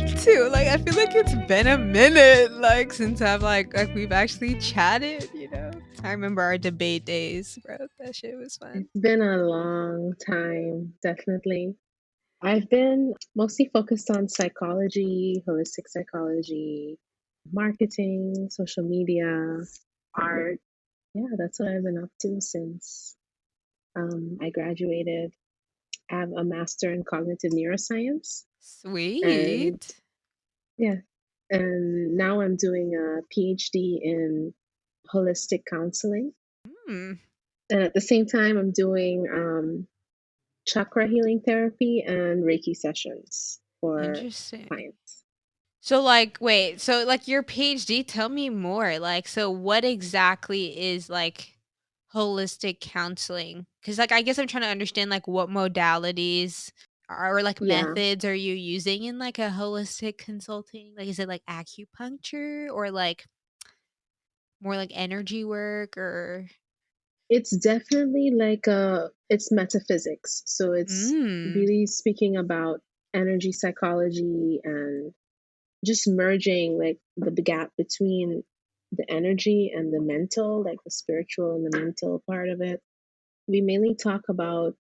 too. Like I feel like it's been a minute, like since I've like we've actually chatted. I remember our debate days, bro. That shit was fun. It's been a long time, definitely. I've been mostly focused on psychology, holistic psychology, marketing, social media, art. Yeah, that's what I've been up to since I graduated. I have a master in cognitive neuroscience, and Sweet. yeah, and now I'm doing a PhD in holistic counseling. Hmm. And at the same time, I'm doing chakra healing therapy and Reiki sessions for Interesting. clients. So like wait, so like your PhD, tell me more. Like so what exactly is like holistic counseling? Cuz like I guess I'm trying to understand like what modalities or like Yeah, methods are you using in like a holistic consulting? Like is it like acupuncture or like more like energy work or it's definitely like it's metaphysics. So it's mm, really speaking about energy psychology and just merging like the gap between the energy and the mental, like the spiritual and the mental part of it. We mainly talk about,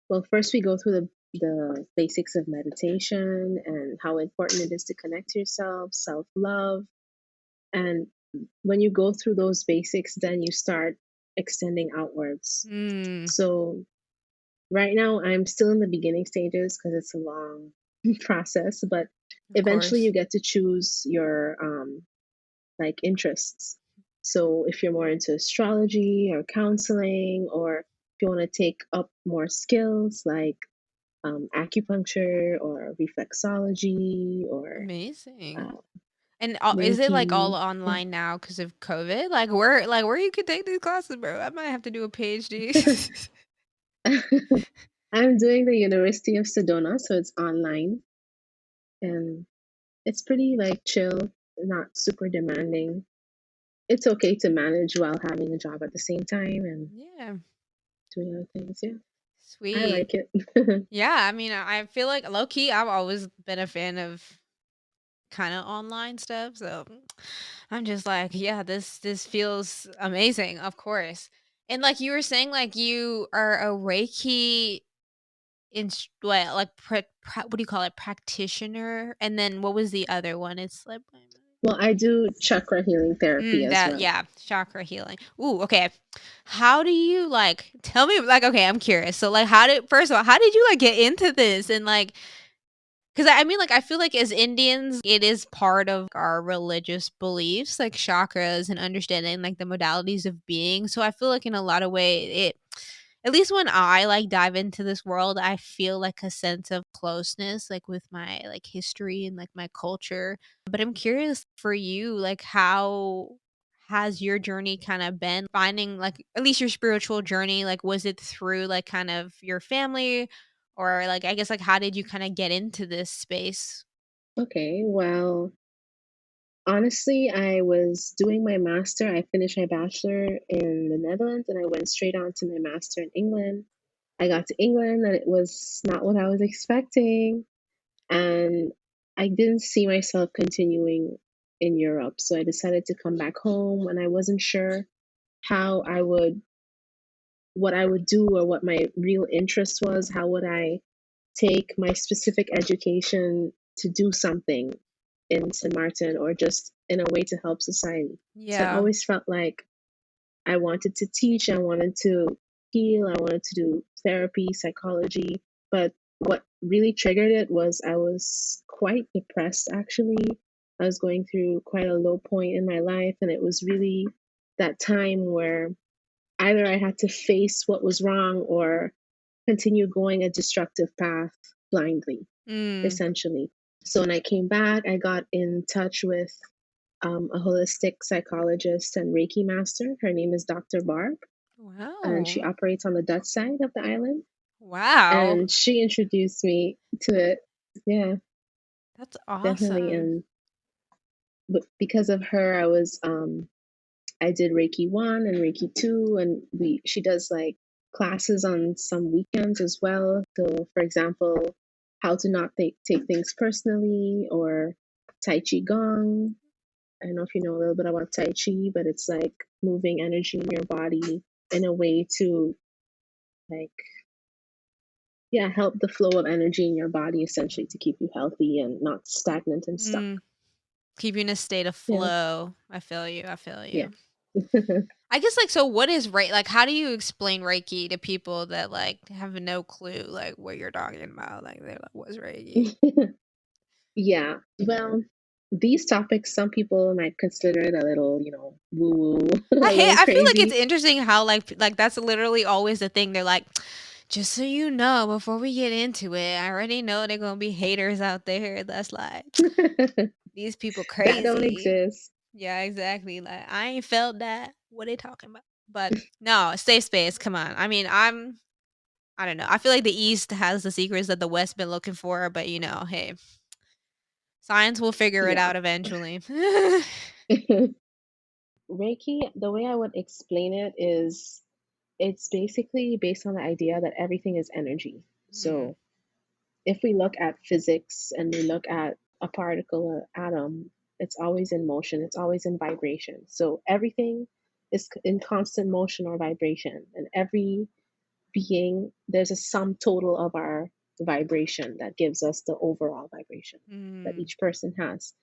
well, first we go through the basics of meditation and how important it is to connect to yourself, self love. And when you go through those basics, then you start extending outwards. mm, So right now, I'm still in the beginning stages because it's a long process, but of eventually you course. get to choose your like interests. So if you're more into astrology or counseling, or if you want to take up more skills like acupuncture or reflexology or Amazing. uh, And is it like all Reiki. Yeah. online now because of COVID? Like where you could take these classes, bro? I might have to do a PhD. I'm doing the University of Sedona, so it's online and it's pretty like chill, not super demanding. It's okay to manage while having a job at the same time and Yeah, doing other things. Yeah, I sweet. like it. Yeah, I mean, I feel like low key, I've always been a fan of kind of online stuff. So I'm just like, yeah, this feels amazing, of course. And like you were saying, like you are a Reiki what like what do you call it, practitioner? And then what was the other one? It's like Well, I do chakra healing therapy as That well. yeah, chakra healing. Ooh, okay. How do you like tell me like okay, I'm curious. So like how did first of all, how did you like get into this and like cuz I mean like I feel like as Indians it is part of our religious beliefs like chakras and understanding like the modalities of being. So I feel like in a lot of way it at least when I like dive into this world, I feel like a sense of closeness like with my like history and like my culture. But I'm curious for you, like how has your journey kind of been finding like at least your spiritual journey? Like was it through like kind of your family or like I guess like how did you kind of get into this space? Okay, well, honestly, I was doing my master. I finished my bachelor in the Netherlands and I went straight on to my master in England. I got to England and it was not what I was expecting. And I didn't see myself continuing in Europe. So I decided to come back home and I wasn't sure how I would, what I would do or what my real interest was. How would I take my specific education to do something in St. Maarten or just in a way to help society? So I Yeah. always felt like I wanted to teach, I wanted to heal, I wanted to do therapy, psychology. But what really triggered it was I was quite depressed actually. I was going through quite a low point in my life, and it was really that time where either I had to face what was wrong or continue going a destructive path blindly, Mm. essentially. So when I came back, I got in touch with a holistic psychologist and Reiki master. Her name is Dr. Barb, and she Wow. operates on the Dutch side of the island. Wow. And she introduced me to it. Yeah, That's definitely. awesome. And but because of her, I did Reiki 1 and Reiki 2, and we she does like classes on some weekends as well. So, for example, how to not take things personally, or Tai Chi Gong. I don't know if you know a little bit about Tai Chi, but it's like moving energy in your body in a way to, like, yeah, help the flow of energy in your body, essentially, to keep you healthy and not stagnant and stuck. Mm, keep you in a state of Yeah, flow. I feel you. I feel yeah. you. I guess, like, so what is like, how do you explain Reiki to people that, like, have no clue, like, what you're talking about? Like, they're like, "What's Reiki?" Yeah. Well, these topics, some people might consider it a little, woo woo, a little I feel like it's crazy. interesting how, like, that's literally always the thing. They're like, "Just so you know, before we get into it, I already know they're gonna be haters out there that's like, these people That don't crazy." exist. Yeah, exactly, like, I ain't felt that. What they talking about? But, no, safe space, come on. I mean, I don't know. I feel like the East has the secrets that the West been looking for, but, hey, science will figure it Yeah. out eventually. Reiki, the way I would explain it is, it's basically based on the idea that everything is energy. Mm, So if we look at physics and we look at a particle or atom, it's always in motion, it's always in vibration. So everything is in constant motion or vibration. And every being, there's a sum total of our vibration that gives us the overall vibration that mm, each person has.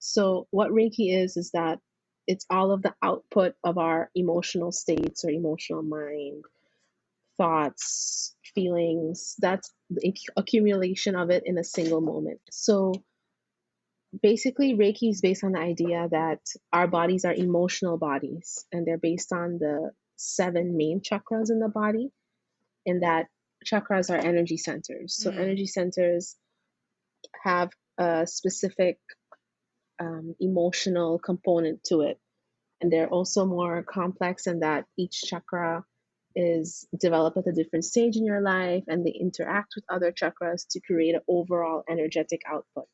So what Reiki is that it's all of the output of our emotional states or emotional mind, thoughts, feelings. That's the accumulation of it in a single moment. So basically, Reiki is based on the idea that our bodies are emotional bodies, and they're based on the seven main chakras in the body, and that chakras are energy centers. So mm, energy centers have a specific emotional component to it, and they're also more complex in that each chakra is developed at a different stage in your life, and they interact with other chakras to create an overall energetic output.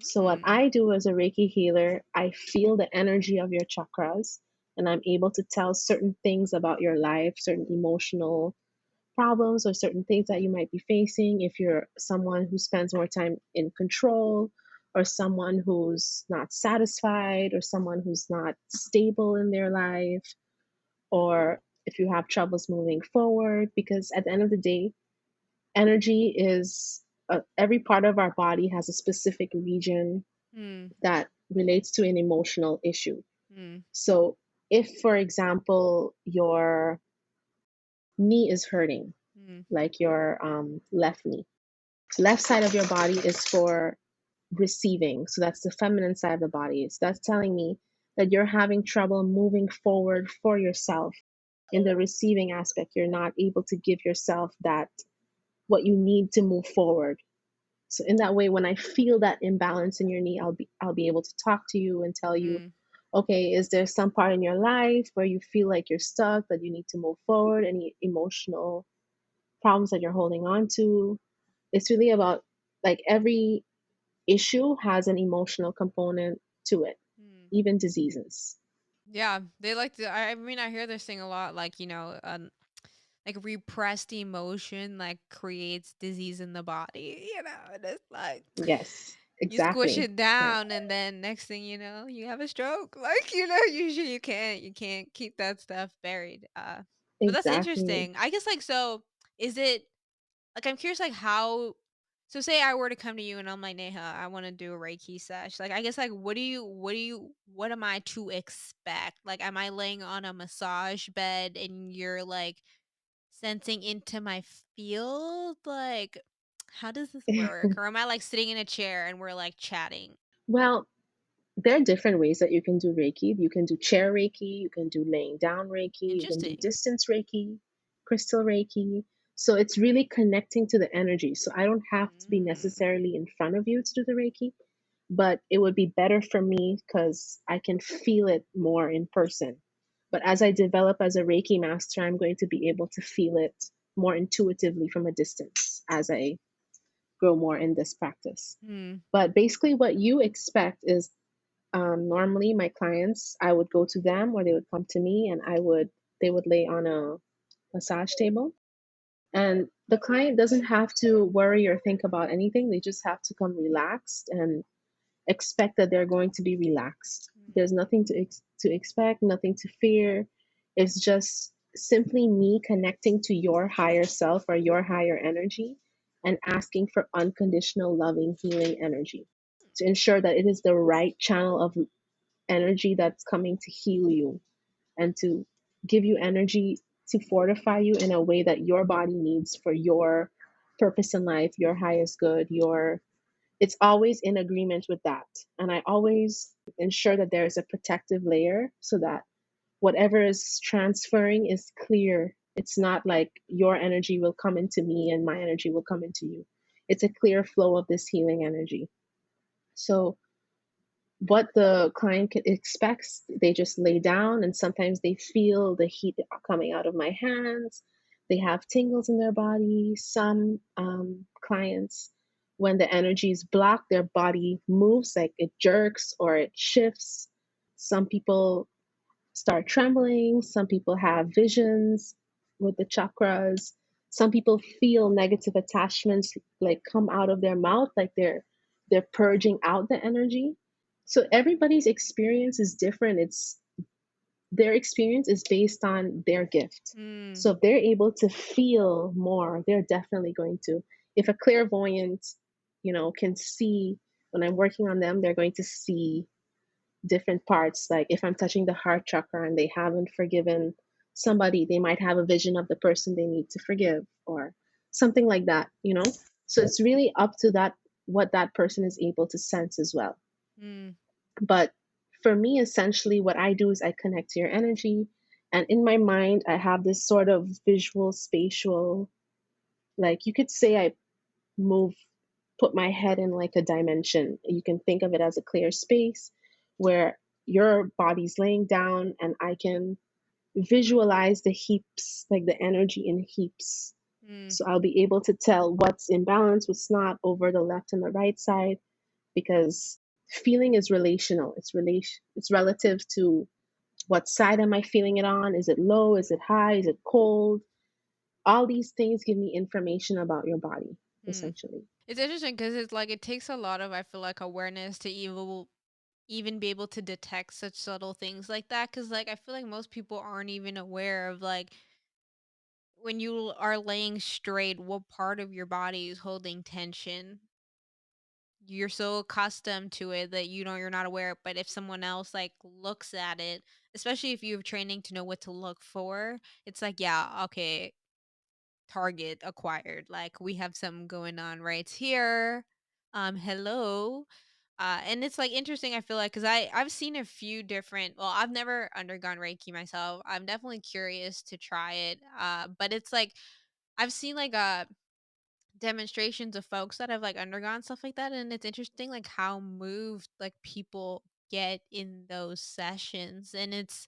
So what mm, I do as a Reiki healer, I feel the energy of your chakras, and I'm able to tell certain things about your life, certain emotional problems or certain things that you might be facing. If you're someone who spends more time in control, or someone who's not satisfied, or someone who's not stable in their life, or if you have troubles moving forward, because at the end of the day, energy is, every part of our body has a specific region mm, that relates to an emotional issue. mm, So if, for example, your knee is hurting, mm, like your left knee, left side of your body is for receiving. So that's the feminine side of the body. So that's telling me that you're having trouble moving forward for yourself in the receiving aspect. You're not able to give yourself that, what you need to move forward. So in that way, when I feel that imbalance in your knee, I'll be able to talk to you and tell you, mm, okay, is there some part in your life where you feel like you're stuck, that you need to move forward, any emotional problems that you're holding on to? It's really about, like, every issue has an emotional component to it, mm. even diseases. Yeah, they like to. I mean, I hear this thing a lot. Like, like repressed emotion like creates disease in the body. And it's like Yes, you squish exactly. it Yeah, down, and then next thing you know, you have a stroke. Like, usually you can't keep that stuff buried. But that's exactly. interesting. I guess, like, so is it like, I'm curious, like, how, so say I were to come to you and I'm like, Neha, I want to do a Reiki sesh. Like, I guess, like, what am I to expect? Like, am I laying on a massage bed and you're like sensing into my field? Like, how does this work? Or am I like sitting in a chair and we're like chatting? Well, there are different ways that you can do Reiki. You can do chair Reiki, you can do laying down Reiki, you can do Interesting. distance Reiki, crystal Reiki. So it's really connecting to the energy. So I don't have to be Mm, necessarily in front of you to do the Reiki, but it would be better for me because I can feel it more in person. But as I develop as a Reiki master, I'm going to be able to feel it more intuitively from a distance as I grow more in this practice. mm, But basically, what you expect is, normally my clients, I would go to them or they would come to me, and they would lay on a massage table, And the client doesn't have to worry or think about anything. They just have to come relaxed and expect that they're going to be relaxed. There's nothing to expect, nothing to fear. It's just simply me connecting to your higher self or your higher energy and asking for unconditional loving healing energy to ensure that it is the right channel of energy that's coming to heal you and to give you energy to fortify you in a way that your body needs for your purpose in life, your highest good, your it's always in agreement with that. And I always ensure that there is a protective layer so that whatever is transferring is clear. It's not like your energy will come into me and my energy will come into you. It's a clear flow of this healing energy. So what the client expects, they just lay down and sometimes they feel the heat coming out of my hands. They have tingles in their body. Some clients, when the energy is blocked, their body moves, like it jerks or it shifts. Some people start trembling. Some people have visions with the chakras. Some people feel negative attachments like come out of their mouth, like they're purging out the energy. So everybody's experience is different. It's their experience is based on their gift. Mm. So if they're able to feel more, they're definitely going to. If a clairvoyant, can see when I'm working on them, they're going to see different parts. Like if I'm touching the heart chakra and they haven't forgiven somebody, they might have a vision of the person they need to forgive or something like that. So it's really up to that what that person is able to sense as well. Mm. But for me, essentially, what I do is I connect to your energy. And in my mind, I have this sort of visual, spatial, like you could say I move, put my head in like a dimension. You can think of it as a clear space where your body's laying down and I can visualize the heaps, like the energy in heaps. Mm. So I'll be able to tell what's in balance, what's not over the left and the right side because feeling is relational. It's relative to what side am I feeling it on? Is it low? Is it high? Is it cold? All these things give me information about your body, Mm. essentially. It's interesting because it's like it takes a lot of, I feel like, awareness to even be able to detect such subtle things like that. Because like I feel like most people aren't even aware of like when you are laying straight, what part of your body is holding tension. You're so accustomed to it that you're not aware. But if someone else like looks at it, especially if you have training to know what to look for, it's like, yeah, okay, target acquired. Like we have something going on right here. Hello. And it's like interesting, I feel like, because I've seen a few different, well, I've never undergone Reiki myself. I'm definitely curious to try it. But it's like I've seen like demonstrations of folks that have like undergone stuff like that, and it's interesting like how moved like people get in those sessions. And it's,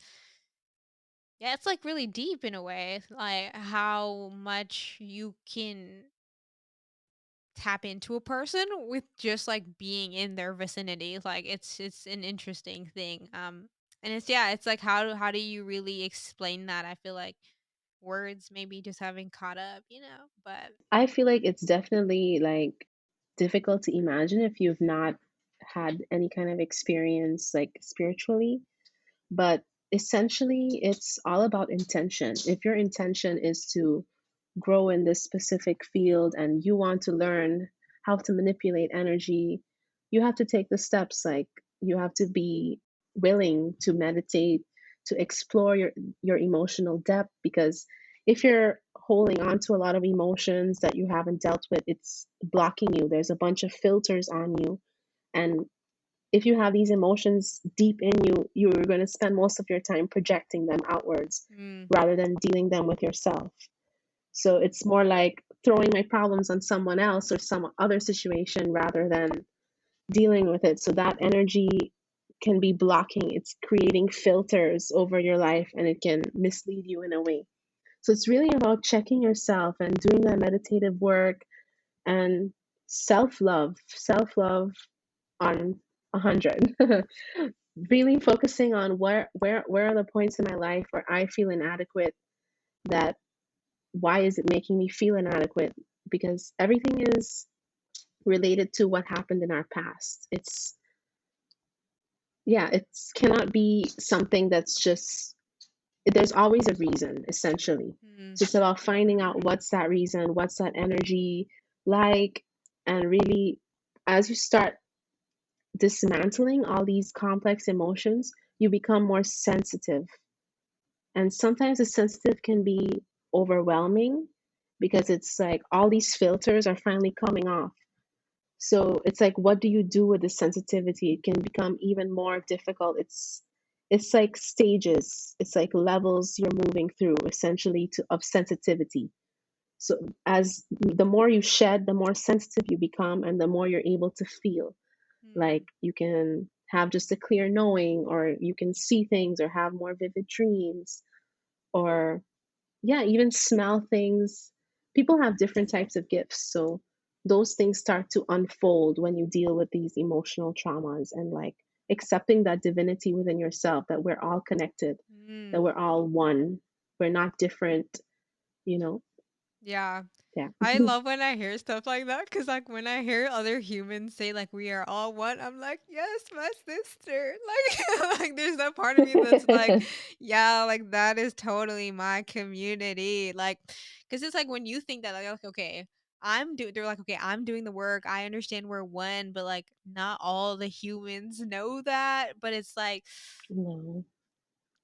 yeah, it's like really deep in a way, like how much you can tap into a person with just like being in their vicinity. Like it's an interesting thing. And it's, yeah, it's like how do you really explain that? I feel like words maybe just haven't caught up, but I feel like it's definitely like difficult to imagine if you've not had any kind of experience like spiritually. But essentially, it's all about intention. If your intention is to grow in this specific field and you want to learn how to manipulate energy, you have to take the steps. Like you have to be willing to meditate, to explore your emotional depth. Because if you're holding on to a lot of emotions that you haven't dealt with, it's blocking you. There's a bunch of filters on you. And if you have these emotions deep in you, you're going to spend most of your time projecting them outwards mm, rather than dealing them with yourself. So it's more like throwing my problems on someone else or some other situation rather than dealing with it. So that energy can be blocking, it's creating filters over your life and it can mislead you in a way. So it's really about checking yourself and doing that meditative work and self love on 100. Really focusing on where are the points in my life where I feel inadequate, that why is it making me feel inadequate? Because everything is related to what happened in our past. It's, yeah, it cannot be something that's just, there's always a reason, essentially. Mm, So it's about finding out what's that reason, what's that energy like, and really, as you start dismantling all these complex emotions, you become more sensitive. And sometimes the sensitive can be overwhelming because it's like all these filters are finally coming off. So it's like, what do you do with the sensitivity? It can become even more difficult. It's like stages. It's like levels you're moving through, essentially, to of sensitivity. So as the more you shed, the more sensitive you become, and the more you're able to feel. Like mm, you can have just a clear knowing, or you can see things, or have more vivid dreams, or yeah, even smell things. People have different types of gifts. So those things start to unfold when you deal with these emotional traumas, and like accepting that divinity within yourself, that we're all connected, that mm. we're all one. We're not different, you know? Yeah. Yeah. I love when I hear stuff like that because, like, when I hear other humans say, like, we are all one, I'm like, yes, my sister. Like, like, there's that part of me that's like, yeah, like, that is totally my community. Like, because it's like when you think that, like, okay, they're like, okay, I'm doing the work. I understand we're one, but like, not all the humans know that. But it's like, No.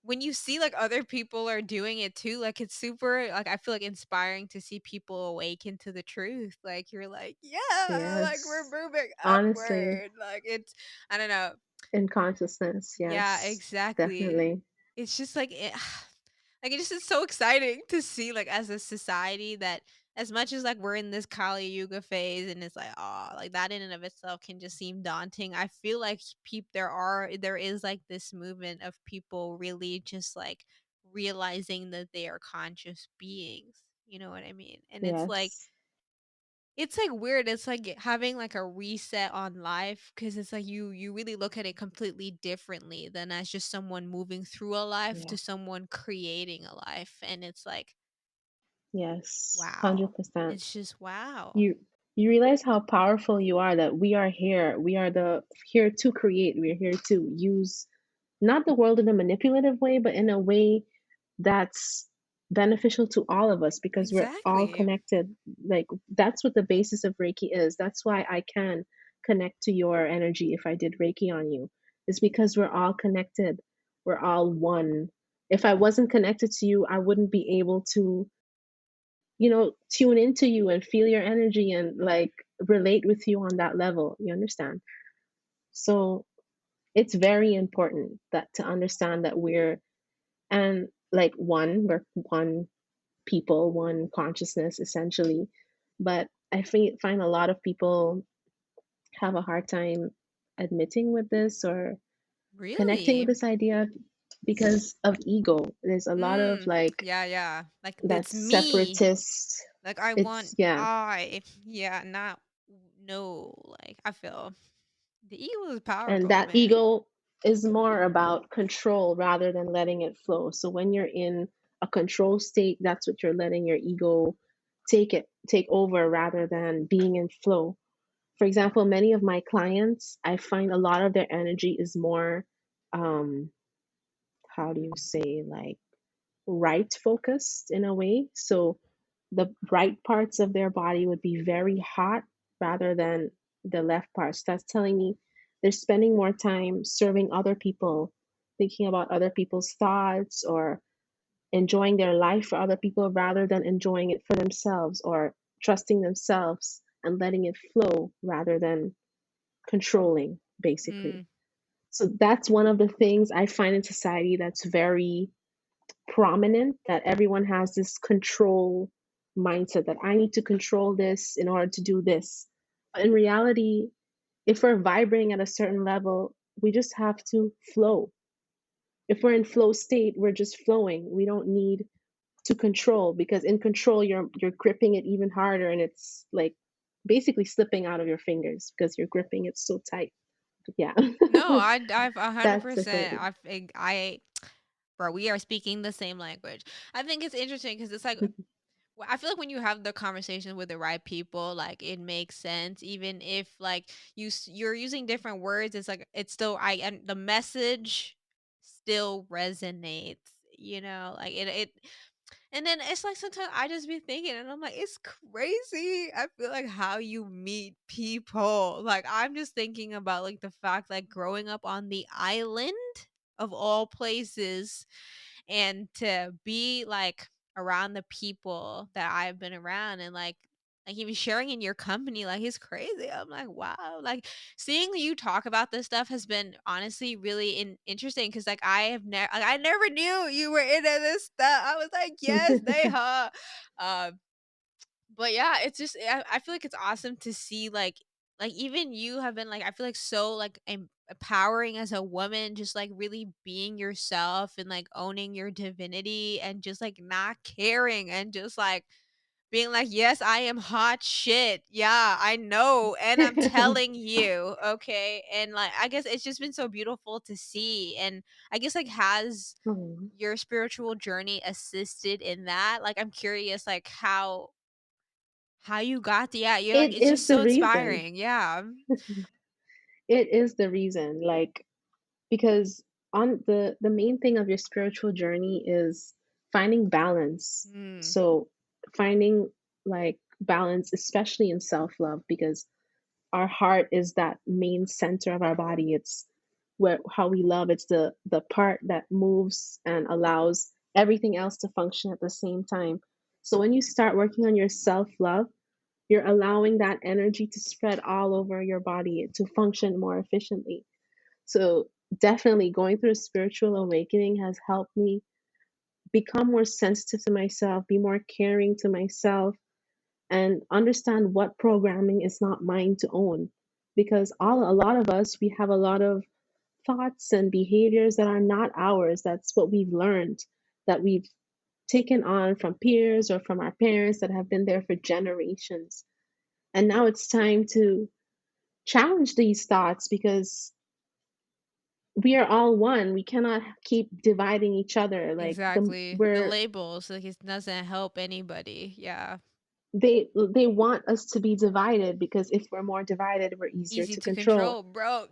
when you see like other people are doing it too, like it's super like I feel like inspiring to see people awaken to the truth. Like you're like, yeah, like we're Yes. moving Honestly, upward. Like it's I don't know. in consciousness. Yeah, Yes. exactly. Definitely. It's just like like it just is so exciting to see like as a society that as much as like we're in this Kali Yuga phase and it's like oh like that in and of itself can just seem daunting. I feel like there is like this movement of people really just like realizing that they are conscious beings. You know what I mean? And Yes. it's, like, weird, it's like having, like, a reset on life because it's like you really look at it completely differently than as just someone moving through a life Yeah. to someone creating a life, and it's like, Yes. wow. 100%. It's just wow. you you realize how powerful you are, that we are here, we are the here to create, we're here to use not the world in a manipulative way, but in a way that's beneficial to all of us, because we're all Exactly. connected. Like that's what the basis of Reiki is. That's why I can connect to your energy if I did Reiki on you. It's because we're all connected, we're all one. If I wasn't connected to you, I wouldn't be able to, tune into you and feel your energy and like relate with you on that level. You understand? So it's very important that to understand that we're one people, one consciousness, essentially. But I find a lot of people have a hard time admitting with this, or connecting with Really? this idea, because of ego. There's a lot of Mm. like Yeah, yeah. Like, that it's me. separatist. Like, I It's want yeah. I. Yeah, not no, like, I feel the ego is And powerful, that man. ego is more about control rather than letting it flow. So when you're in a control state, that's what you're letting your ego take over, rather than being in flow. For example, many of my clients, I find a lot of their energy is more, um how do you say, like, right focused in a way. So the right parts of their body would be very hot rather than the left parts. That's telling me they're spending more time serving other people, thinking about other people's thoughts, or enjoying their life for other people rather than enjoying it for themselves, or trusting themselves and letting it flow rather than controlling, basically. Mm. So that's one of the things I find in society that's very prominent, that everyone has this control mindset, that I need to control this in order to do this. But in reality, if we're vibrating at a certain level, we just have to flow. If we're in flow state, we're just flowing. We don't need to control, because in control you're gripping it even harder, and it's like basically slipping out of your fingers because you're gripping it so tight. Yeah. No, I've That's the 100%. thing. Bro, we are speaking the same language. I think it's interesting because it's like Well, I feel like when you have the conversation with the right people, like it makes sense. Even if like you're using different words, it's like it's still I and the message still resonates. You know, like it. And then it's like sometimes I just be thinking, and I'm like, it's crazy. I feel like how you meet people. Like I'm just thinking about like the fact like growing up on the island of all places and to be like around the people that I've been around and like even sharing in your company like it's crazy. I'm like, wow. Like seeing you talk about this stuff has been honestly really interesting because like I have never like, I never knew you were into this stuff. I was like, yes, they huh. Um but yeah, it's just I feel like it's awesome to see like even you have been like I feel like so like empowering as a woman, just like really being yourself and like owning your divinity and just like not caring and just like being like, yes, I am hot shit. Yeah, I know. And I'm telling you. Okay. And like, I guess it's just been so beautiful to see. And I guess like, has Oh, your spiritual journey assisted in that? Like, I'm curious, like, how you got the yeah, you're like, it it's is just the so reason. inspiring. Yeah. It is the reason. Like, because on the main thing of your spiritual journey is finding balance. Mm, So finding like balance, especially in self-love, because our heart is that main center of our body. It's where how we love. It's the part that moves and allows everything else to function at the same time. So when you start working on your self-love, you're allowing that energy to spread all over your body to function more efficiently. So definitely going through a spiritual awakening has helped me become more sensitive to myself, be more caring to myself, and understand what programming is not mine to own. Because a lot of us, we have a lot of thoughts and behaviors that are not ours. That's what we've learned, that we've taken on from peers or from our parents that have been there for generations. And now it's time to challenge these thoughts because we are all one. We cannot keep dividing each other. Like exactly. The we're labels, like, it doesn't help anybody. Yeah. they want us to be divided because if we're more divided, we're easier Easy to to control. control, bro.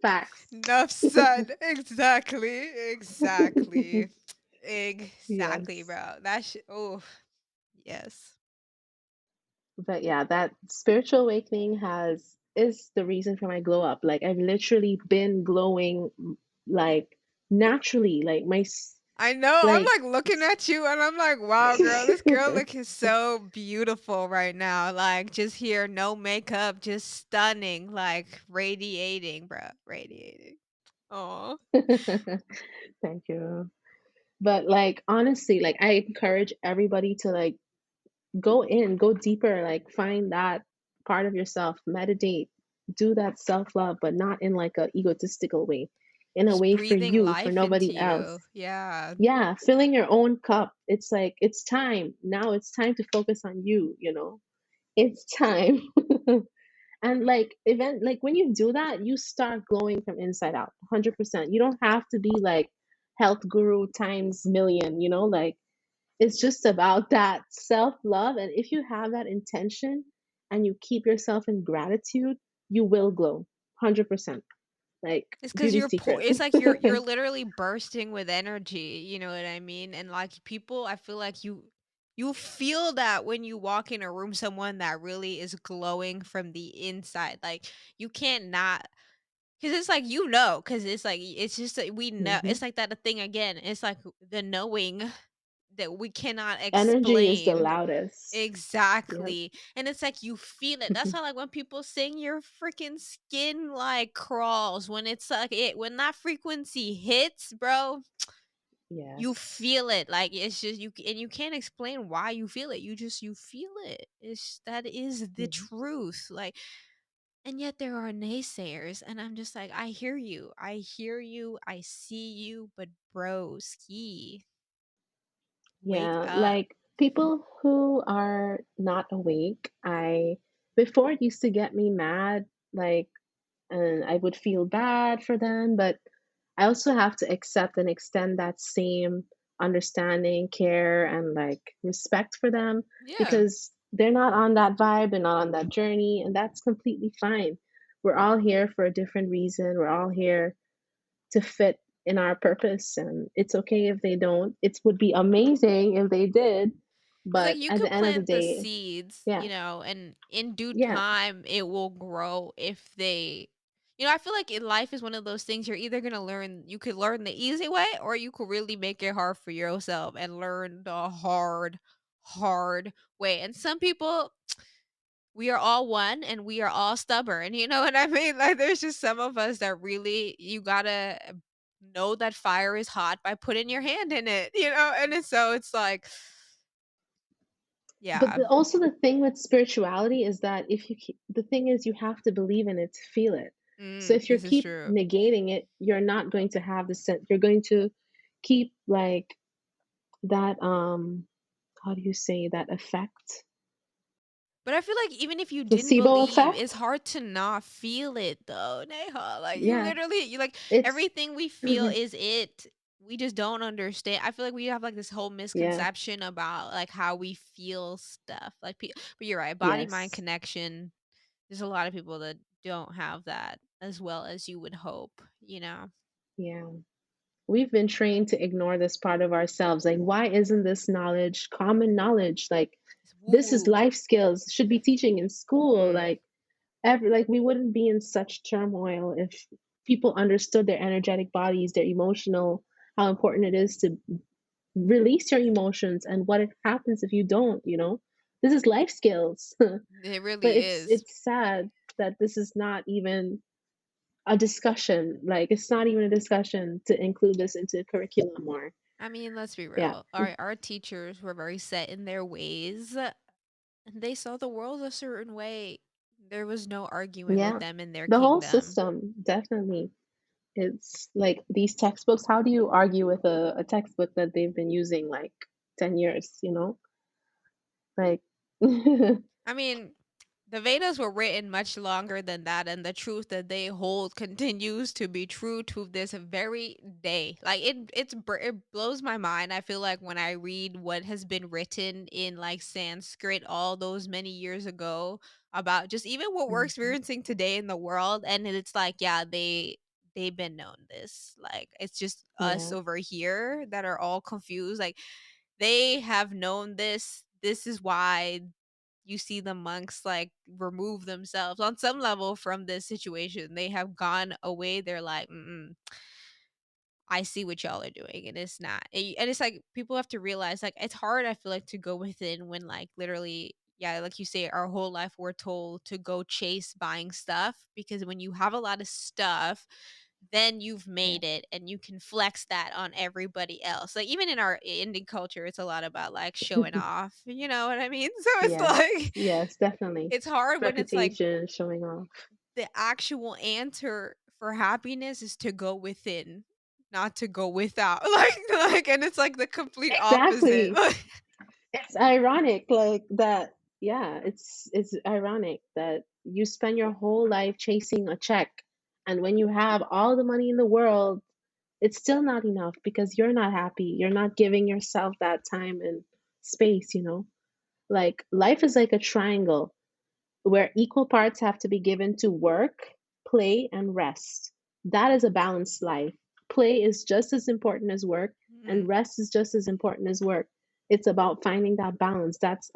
Facts. Enough said. Exactly. Exactly. Exactly, Yes. bro. That shit. Oh, yes. But yeah, that spiritual awakening has is the reason for my glow up. Like I've literally been glowing like naturally. I know. I'm Like like looking at you and I'm like, wow, girl, this girl looking so beautiful right now. Like, just here, no makeup, just stunning, like radiating, bro. Radiating. Oh, thank you. But like honestly, like I encourage everybody to like go deeper, like find that part of yourself, meditate, do that self-love, but not in like a egotistical way, in a just way for breathing you, for life into nobody else. you. Yeah. Yeah, filling your own cup. It's like it's time. Now it's time to focus on you, you know. It's time. And like event like when you do that, you start glowing from inside out. 100%. You don't have to be like health guru times million, you know, like it's just about that self love. And if you have that intention and you keep yourself in gratitude, you will glow 100%. Like, It's because beauty you're secret. it's like you're literally bursting with energy, you know what I mean? And, like, people I feel like you feel that when you walk in a room, someone that really is glowing from the inside, like, you can't not, because it's like, you know, because it's like it's just that we know Hmm. it's like that thing again, it's like the knowing that we cannot Energy is the explain. loudest. Yep. Exactly, and it's like you feel it. That's why, like, when people sing, your freaking skin, like, crawls when it's, like, when that frequency hits, bro, you Yes. feel it, like, it's just and you can't explain why you feel it, you feel it. That is the Mhm. truth, like, and yet there are naysayers, and I'm just like, I hear you, I see you, but bro, ski, wake Yeah, up. like people who are not awake, I before it used to get me mad, like, and I would feel bad for them, but I also have to accept and extend that same understanding, care, and like respect for them Yeah. because they're not on that vibe, they're not on that journey, and that's completely fine. We're all here for a different reason. We're all here to fit in our purpose, and it's okay if they don't. It would be amazing if they did, 'Cause, like, but you at the could end of the plant the day, seeds, yeah, and in due yeah. time, it will grow if they I feel like in life is one of those things you're either gonna learn you could learn the easy way, or you could really make it hard for yourself and learn the hard, hard way, and some people we are all one and we are all stubborn, you know what I mean? Like, there's just some of us that really you gotta know that fire is hot by putting your hand in it, and it's like But yeah. also the thing with spirituality is that if you keep, the thing is you have to believe in it to feel it. So if you This is keep true. negating it, you're not going to have the sense. You're going to keep like that. How do you say that effect? But I feel like even if you didn't Placebo believe, it's effect. hard to not feel it though, Neha. Like Yeah, you like it's everything we feel is it. We just don't understand. I feel like we have like this whole yeah, misconception about like how we feel stuff. But you're right, body mind yes, connection. There's a lot of people that don't have that as well as you would hope. yeah. We've been trained to ignore this part of ourselves. Like, why isn't this knowledge common knowledge? Like, It's woo this is woo. life skills. Should be teaching in school. Mm. Like, like we wouldn't be in such turmoil if people understood their energetic bodies, their emotional, how important it is to release your emotions and what it happens if you don't. This is life skills. It But really it's is. it's sad that this is not even a discussion. Like, it's not even a discussion to include this into curriculum or I mean, let's be yeah, real. Our teachers were very set in their ways. And they saw the world a certain way. There was no arguing with yeah. them in their The whole kingdom. system, definitely. It's like these textbooks. How do you argue with a textbook that they've been using like 10 years, Like, I mean, the Vedas were written much longer than that, and the truth that they hold continues to be true to this very day. Like it blows my mind. I feel like when I read what has been written in like Sanskrit all those many years ago about just even what we're Mhm. experiencing today in the world, and it's like, yeah, they've been known this. Like it's just us Yeah. over here that are all confused. Like they have known this. This is why you see the monks like remove themselves on some level from this situation. They have gone away. They're like, mm-mm, I see what y'all are doing, and it's not. And it's like people have to realize, like, it's hard. I feel like to go within when, like, literally, yeah, like you say, our whole life we're told to go chase buying stuff because when you have a lot of stuff, then you've Yeah. made it and you can flex that on everybody else. Like even in our Indian culture, it's a lot about like showing off. You know what I mean? So it's Yes. like Yes, definitely. it's hard when it's like Reputation, showing off. the actual answer for happiness is to go within, not to go without. And it's like the complete opposite. Exactly. It's ironic like that. Yeah, it's ironic that you spend your whole life chasing a check, and when you have all the money in the world, it's still not enough because you're not happy. You're not giving yourself that time and space. Like, life is like a triangle where equal parts have to be given to work, play, and rest. That is a balanced life. Play is just as important as work, and Mm, rest is just as important as work. It's about finding that balance. That's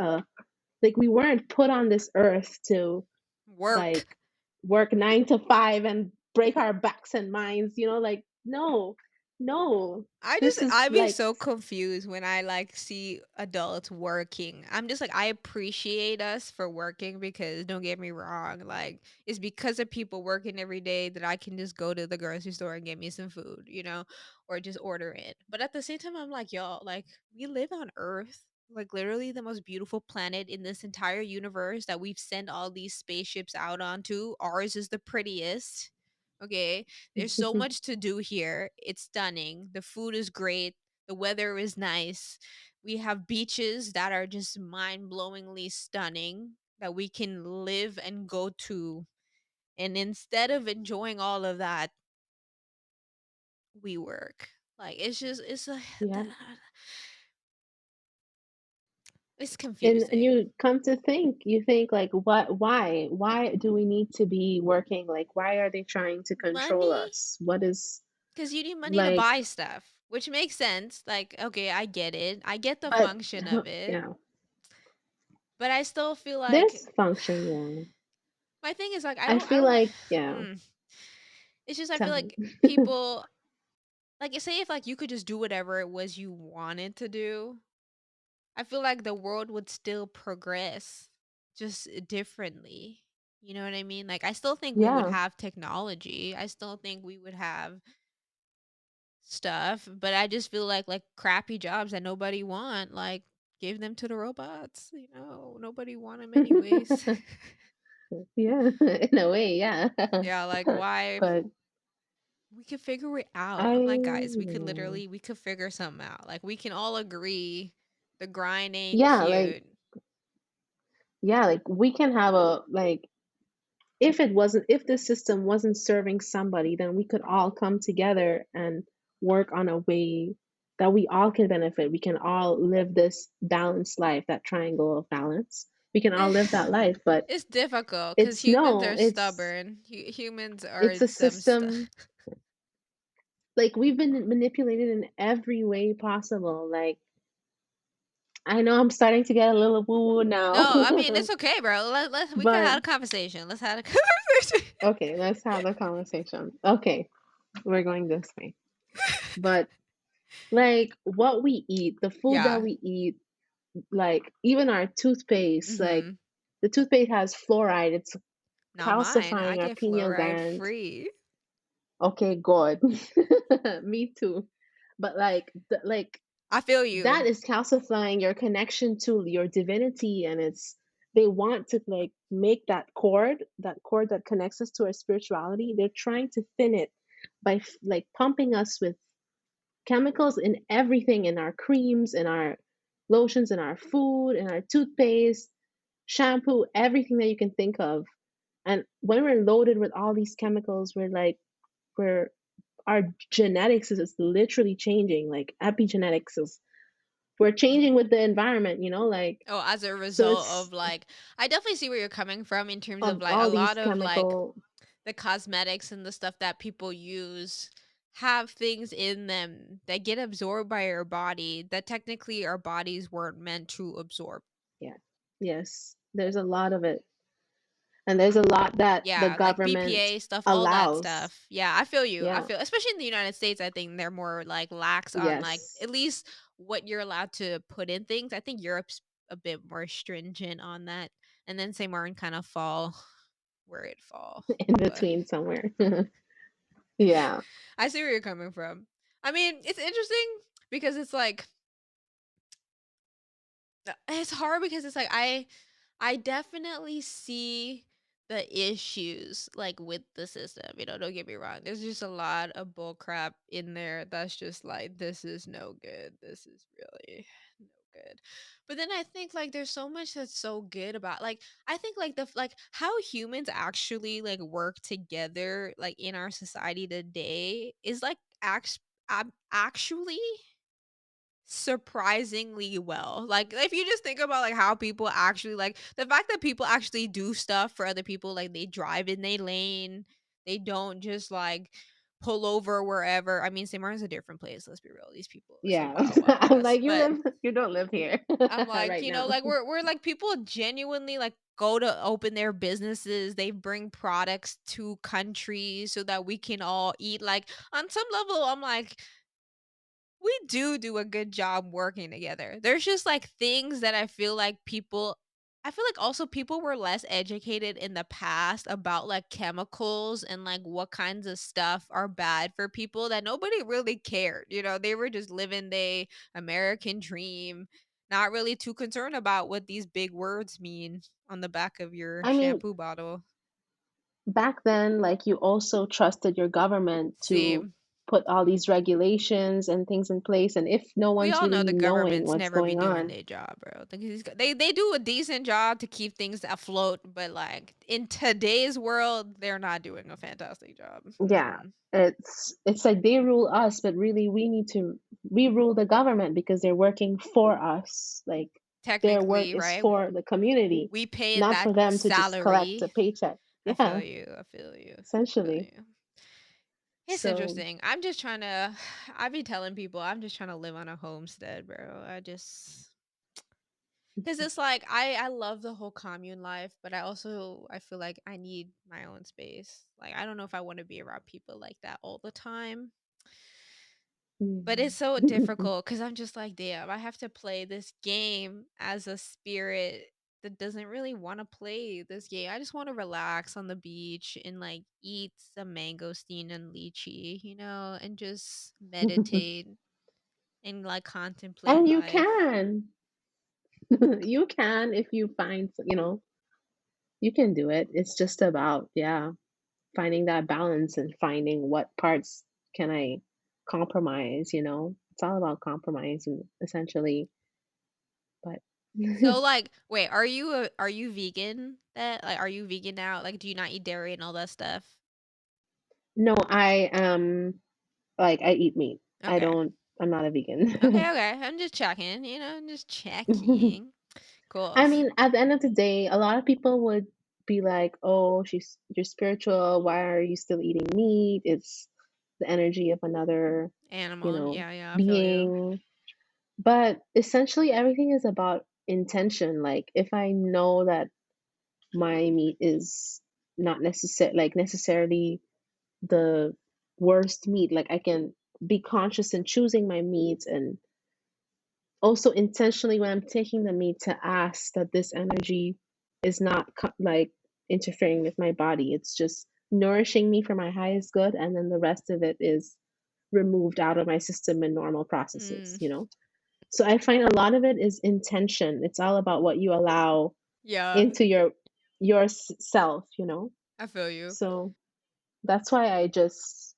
like we weren't put on this earth to work. like work 9 to 5 and break our backs and minds. Like, no, no. This is I be like so confused when I like see adults working. I'm just like I appreciate us for working because don't get me wrong, like it's because of people working every day that I can just go to the grocery store and get me some food, or just order it. But at the same time I'm like, y'all, like we live on Earth, like literally the most beautiful planet in this entire universe that we've sent all these spaceships out onto. Ours is the prettiest. Okay, there's so much to do here. It's stunning. The food is great. The weather is nice. We have beaches that are just mind-blowingly stunning that we can live and go to. And instead of enjoying all of that, we work. Like it's just it's a, Yeah. it's And confusing. you come to think, you think like, what, why do we need to be working? Like, why are they trying to control Money, us? What is, because you need money to like, buy stuff, which makes sense. Like, okay, I get it. I get the but function of it, yeah, but I still feel like there's function. Yeah, my thing is like I I feel don't. like, yeah. Mm, it's just I feel Tell like me. people like say if like you could just do whatever it was you wanted to do, I feel like the world would still progress just differently. You know what I mean? Like I still think we would Yeah. have technology. I still think we would have stuff, but I just feel like crappy jobs that nobody want, like give them to the robots, nobody want them anyways. Yeah, in a way, yeah. Yeah, like why But we could figure it out. I, I'm like, guys, yeah, we could figure something out. Like we can all agree the grind ain't yeah, like, cute. yeah, like we can have a, like, if it wasn't, if the system wasn't serving somebody, then we could all come together and work on a way that we all can benefit. We can all live this balanced life, that triangle of balance. We can all live that life, but It's difficult because it's humans no, are stubborn. Humans are it's a some stuff. system. Like, we've been manipulated in every way possible. Like, I know I'm starting to get a little woo woo now. No, I mean it's okay, bro. We could But have a conversation. Let's have a conversation. okay, let's have a conversation. Okay, we're going this way. But like, what we eat, the food that Yeah. we eat, like even our toothpaste, like Mhm. the toothpaste has fluoride, it's Not mine. I calcifying our get pineal fluoride gland. free. Okay, good. Me too. But like, like I feel that you. is calcifying your connection to your divinity, and it's, they want to like make that cord that connects us to our spirituality, they're trying to thin it by like pumping us with chemicals in everything, in our creams, in our lotions, in our food, in our toothpaste, shampoo, everything that you can think of. And when we're loaded with all these chemicals, we're like, we're, our genetics is literally changing. Like epigenetics is, we're changing with the environment, like, Oh, as a so result it's of I definitely see where you're coming from in terms of of like a all lot these of chemical, the cosmetics and the stuff that people use have things in them that get absorbed by our body that technically our bodies weren't meant to absorb. yeah, yes, there's a lot of it, and there's a lot that the Yeah, like government BPA stuff, all that allows. stuff. Yeah, I feel you. I Yeah, feel especially in the United States, I think they're more like lax on like yes. at least what you're allowed to put in things. I think Europe's a bit more stringent on that. And then St. Martin kind of fall where it fall. In But between somewhere. Yeah. I see where you're coming from. I mean, it's interesting because it's like it's hard because it's like I definitely see the issues like with the system. Don't get me wrong. There's just a lot of bull crap in there that's just like this is no good. This is really no good. But then I think like there's so much that's so good about I think like how humans actually like work together like in our society today is like actually surprisingly well. Like if you just think about like how people actually like the fact that people actually do stuff for other people, like they drive in their lane, they don't just like pull over wherever. I mean, St. Martin's a different place. Let's be real; these people are some Yeah. wild, wild I'm west. like, But you don't live here I'm like, right now. like we're like people genuinely like go to open their businesses. They bring products to countries so that we can all eat. Like on some level, I'm like we do a good job working together. There's just like things that I feel like also people were less educated in the past about like chemicals and like what kinds of stuff are bad for people that nobody really cared. They were just living the American dream, not really too concerned about what these big words mean on the back of your I mean, shampoo bottle. back then, like, you also trusted your government to Same. put all these regulations and things in place, and if no We one's all know really the knowing government's what's never be going doing on, their job, bro. Like, they do a decent job to keep things afloat, but like in today's world, they're not doing a fantastic job. yeah, Mm-mm. it's like they rule us, but really we rule the government because they're working for us. Like their work Technically, is right? for the community, We pay not that for them to just collect a salary. paycheck. I feel Yeah, you. I feel you. I feel essentially. you. It's So, interesting. I'm just trying to. I be telling people I'm just trying to live on a homestead, bro. Because it's like I love the whole commune life, but I feel like I need my own space. Like I don't know if I want to be around people like that all the time. But mm. it's so difficult because I'm just like, damn, I have to play this game as a spirit that doesn't really want to play this game. I just want to relax on the beach and like eat some mangosteen and lychee, and just meditate and like contemplate And you life. can. You can if you find, you can do it. It's just about, yeah, finding that balance and finding what parts can I compromise. It's all about compromising essentially. But So like, wait, are you vegan? That like, are you vegan now? Like, do you not eat dairy and all that stuff? no, I like I eat meat. Okay. I'm not a Okay, vegan. okay. I'm just checking, just checking. Cool. I mean, at the end of the day, a lot of people would be like, "Oh, you're spiritual. Why are you still eating meat? It's the energy of another, you Animal. know, Yeah, yeah, I feel you. being." But essentially, everything is about intention. Like, if I know that my meat is not necessarily the worst meat, like I can be conscious in choosing my meats, and also intentionally when I'm taking the meat to ask that this energy is not like interfering with my body. It's just nourishing me for my highest good, and then the rest of it is removed out of my system in normal Mm, processes. So I find a lot of it is intention. It's all about what you allow yeah, into your self. I feel you. So that's why I just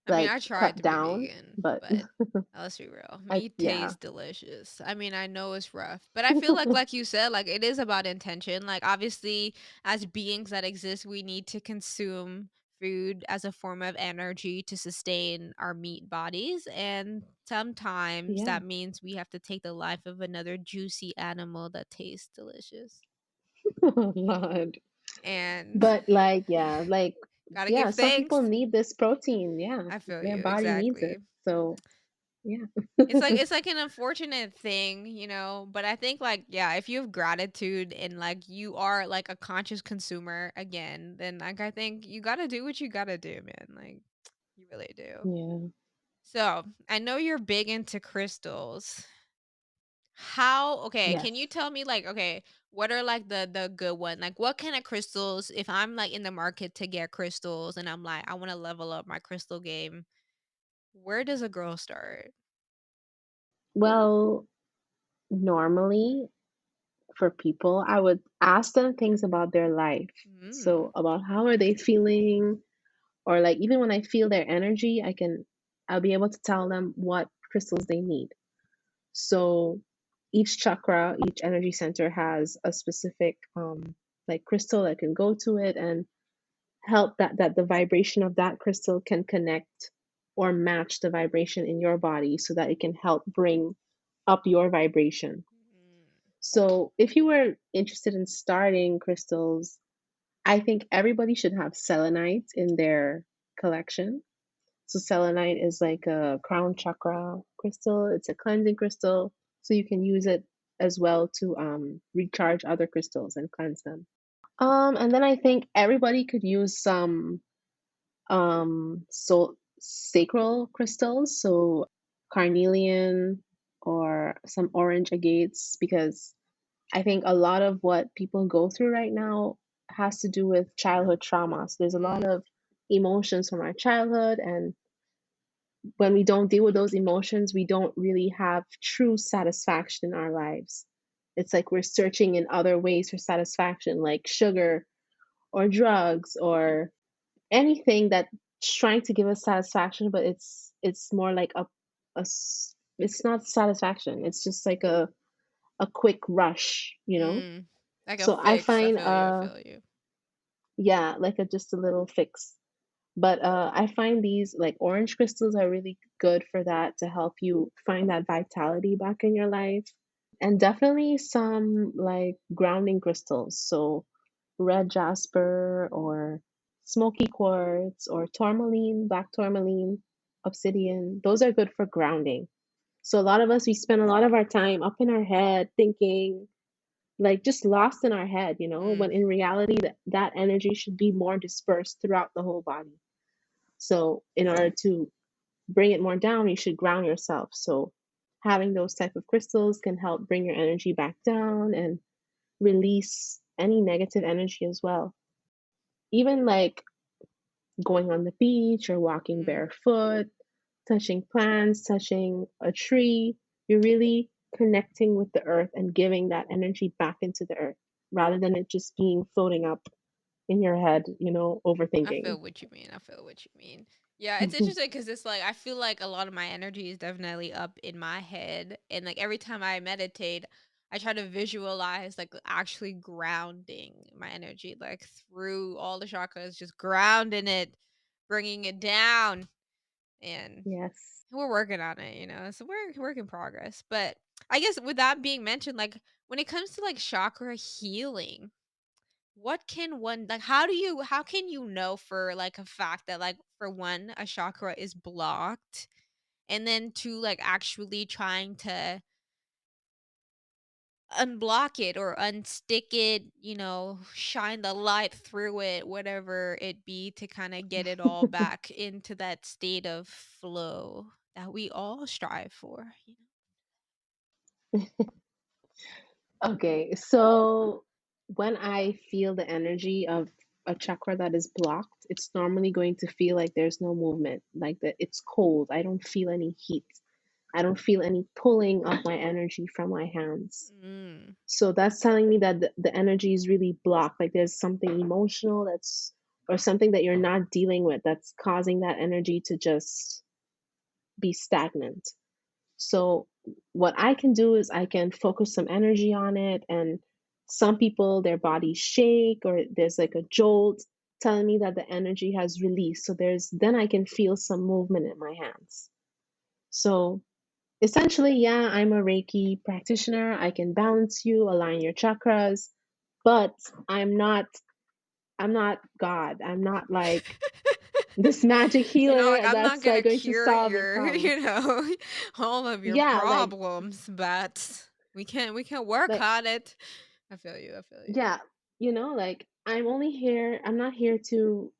I mean, like I tried cut to be down, vegan, but but let's be real. Meat yeah. tastes delicious. I mean, I know it's rough, but I feel like you said, like it is about intention. Like obviously, as beings that exist, we need to consume food as a form of energy to sustain our meat bodies, and sometimes Yeah. that means we have to take the life of another juicy animal that tastes delicious. Oh, Lord. And But like, gotta yeah, give some people thanks. need this protein. Yeah, I feel their you body needs exactly. it. So yeah. It's like an unfortunate thing, but I think like yeah, if you have gratitude and like you are like a conscious consumer again, then like I think you got to do what you got to do, man. Like you really do. Yeah. So, I know you're big into crystals. How okay, can you Yes. tell me like okay, what are like the good one? Like what kind of crystals if I'm like in the market to get crystals and I'm like I want to level up my crystal game, where does a girl start? Well, normally for people, I would ask them things about their life. So Mm. about how are they feeling, or like even when I feel their energy, I'll be able to tell them what crystals they need. So each chakra, each energy center has a specific like crystal that can go to it and help that the vibration of that crystal can connect or match the vibration in your body so that it can help bring up your vibration. Mm. So if you were interested in starting crystals, I think everybody should have selenite in their collection. So selenite is like a crown chakra crystal. It's a cleansing crystal, so you can use it as well to recharge other crystals and cleanse them. And then I think everybody could use some sacral crystals, so carnelian or some orange agates, because I think a lot of what people go through right now has to do with childhood trauma. So there's a lot Mm. of emotions from our childhood, and when we don't deal with those emotions, we don't really have true satisfaction in our lives. It's like we're searching in other ways for satisfaction, like sugar or drugs or anything that trying to give us satisfaction, but it's more like it's not satisfaction. It's just like a quick rush, you know? Mm. Like a So I fix. I find feel you. I feel you. yeah, like a just a little fix. But I find these like orange crystals are really good for that to help you find that vitality back in your life. And definitely some like grounding crystals. So red jasper or smoky quartz or tourmaline, black tourmaline, obsidian. Those are good for grounding. So a lot of us, we spend a lot of our time up in our head thinking, like just lost in our head, you know, Mm. when in reality that energy should be more dispersed throughout the whole body. So in order to bring it more down, you should ground yourself. So having those type of crystals can help bring your energy back down and release any negative energy as well. Even like going on the beach or walking Mm. barefoot, touching plants, touching a tree, you're really connecting with the earth and giving that energy back into the earth rather than it just being floating up in your head, you know, I overthinking. feel what you mean. I feel what you mean. Yeah, it's interesting because it's like I feel like a lot of my energy is definitely up in my head, and like every time I meditate, I try to visualize like actually grounding my energy, like through all the chakras, just grounding it, bringing it down, and Yes. we're working on it. So we're work in progress. But I guess with that being mentioned, like when it comes to like chakra healing. What can one like how can you know for like a fact that like for one a chakra is blocked and then two like actually trying to unblock it or unstick it, shine the light through it, whatever it be to kind of get it all back into that state of flow that we all strive for. Okay, so when I feel the energy of a chakra that is blocked, it's normally going to feel like there's no movement, like that it's cold. I don't feel any heat. I don't feel any pulling of my energy from my hands. Mm, So that's telling me that the energy is really blocked. Like there's something emotional that's, or something that you're not dealing with that's causing that energy to just be stagnant. So what I can do is I can focus some energy on it, and some people their bodies shake or there's like a jolt telling me that the energy has released. So there's then I can feel some movement in my hands. So essentially, yeah, I'm a Reiki practitioner. I can balance you, align your chakras, but I'm not God. I'm not like this magic like healer I'm not that's gonna like going to cure solve your your, problems. all of your Yeah, problems, but we can work like on it. I feel you. I feel you. yeah, like I'm not here to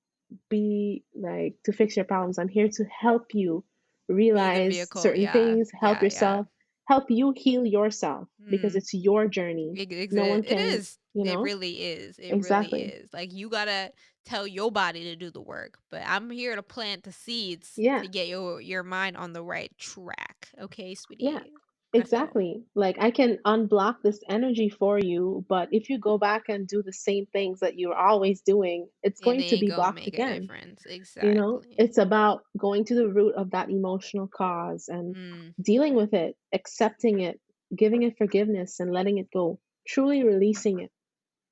be like to fix your problems. I'm here to help you Be the realize vehicle. certain Yeah. things, help Yeah. Yeah. yourself, help you heal yourself because Mm. it's your journey. No one It can, is. It really is. It really exactly. is. Like you gotta tell your body to do the work, but I'm here to plant the seeds Yeah. to get your mind on the right track. Okay, Yeah, sweetie. I feel. exactly. Like I can unblock this energy for you, but if you go back and do the same things that you're always doing, it's It going to ain't be gonna blocked make a again. difference. You know, Exactly. it's about going to the root of that emotional cause and Mm. dealing with it, accepting it, giving it forgiveness and letting it go, truly releasing it.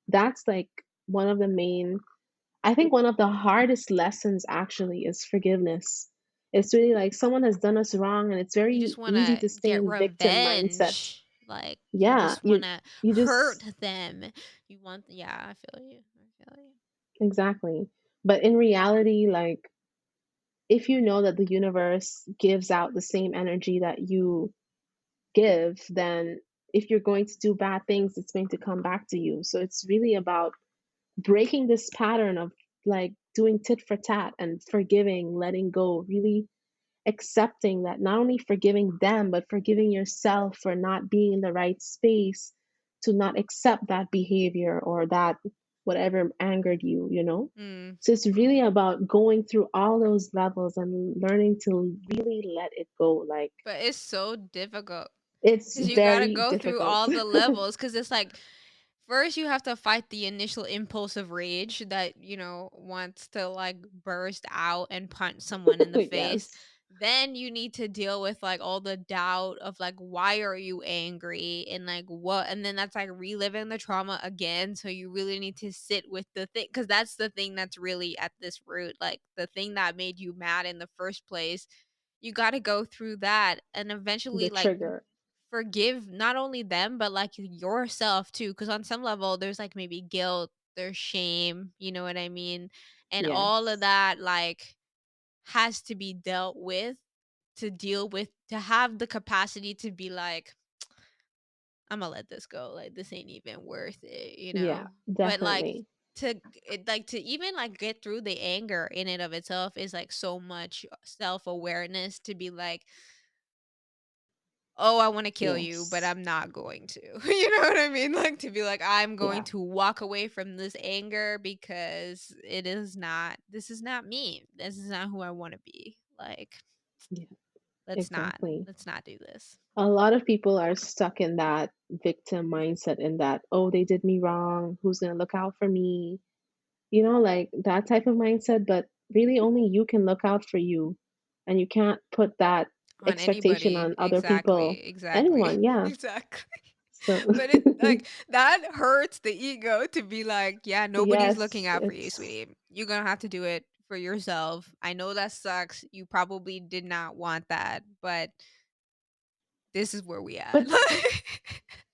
That's like one of the main, I think one of the hardest lessons actually is forgiveness. It's really like someone has done us wrong and it's You very just want easy to to stay get in victim mindset. revenge. Like you Yeah, just want to you hurt just them. Yeah, I feel you. I feel you. exactly. But in reality, like if you know that the universe gives out the same energy that you give, then if you're going to do bad things, it's going to come back to you. So it's really about breaking this pattern of like doing tit for tat and forgiving, letting go, really accepting that not only forgiving them, but forgiving yourself for not being in the right space to not accept that behavior or that whatever angered you, you know? Mm. So it's really about going through all those levels and learning to really let it go. Like But it's so difficult it's because you got to very go through difficult. all the levels because it's like first you have to fight the initial impulse of rage that, wants to like burst out and punch someone in the face. Yes. Then you need to deal with like all the doubt of like why are you angry and like what, and then that's like reliving the trauma again. So you really need to sit with the thing, cuz that's the thing that's really at this root, like the thing that made you mad in the first place. You got to go through that and eventually The like trigger. forgive not only them, but, like, yourself too. Because on some level, there's, like, maybe guilt, there's shame, you know what I mean? And all of Yes. that, like, has to be dealt with to have the capacity to be like, "Imma let this go, like, this ain't even worth it," you Yeah, know? But, like, definitely. to even, like, get through the anger in and of itself is, like, so much self-awareness to be like, "Oh, I wanna kill you, but Yes. I'm not going to." You know what I mean? Like, to be like, "I'm going Yeah. to walk away from this anger because this is not me. This is not who I wanna be." Like, Yeah, let's not exactly. let's not do this. A lot of people are stuck in that victim mindset, in that, oh, they did me wrong. Who's going to look out for me? Like that type of mindset. But really, only you can look out for you. And you can't put that On expectation on anybody. other people, Exactly, exactly, anyone. Yeah. exactly. So, But it like, that hurts the ego to be like, "Yeah, nobody's looking yes, out for you, it's, sweetie. You're gonna have to do it for yourself. I know that sucks. You probably did not want that, but this is where we at." but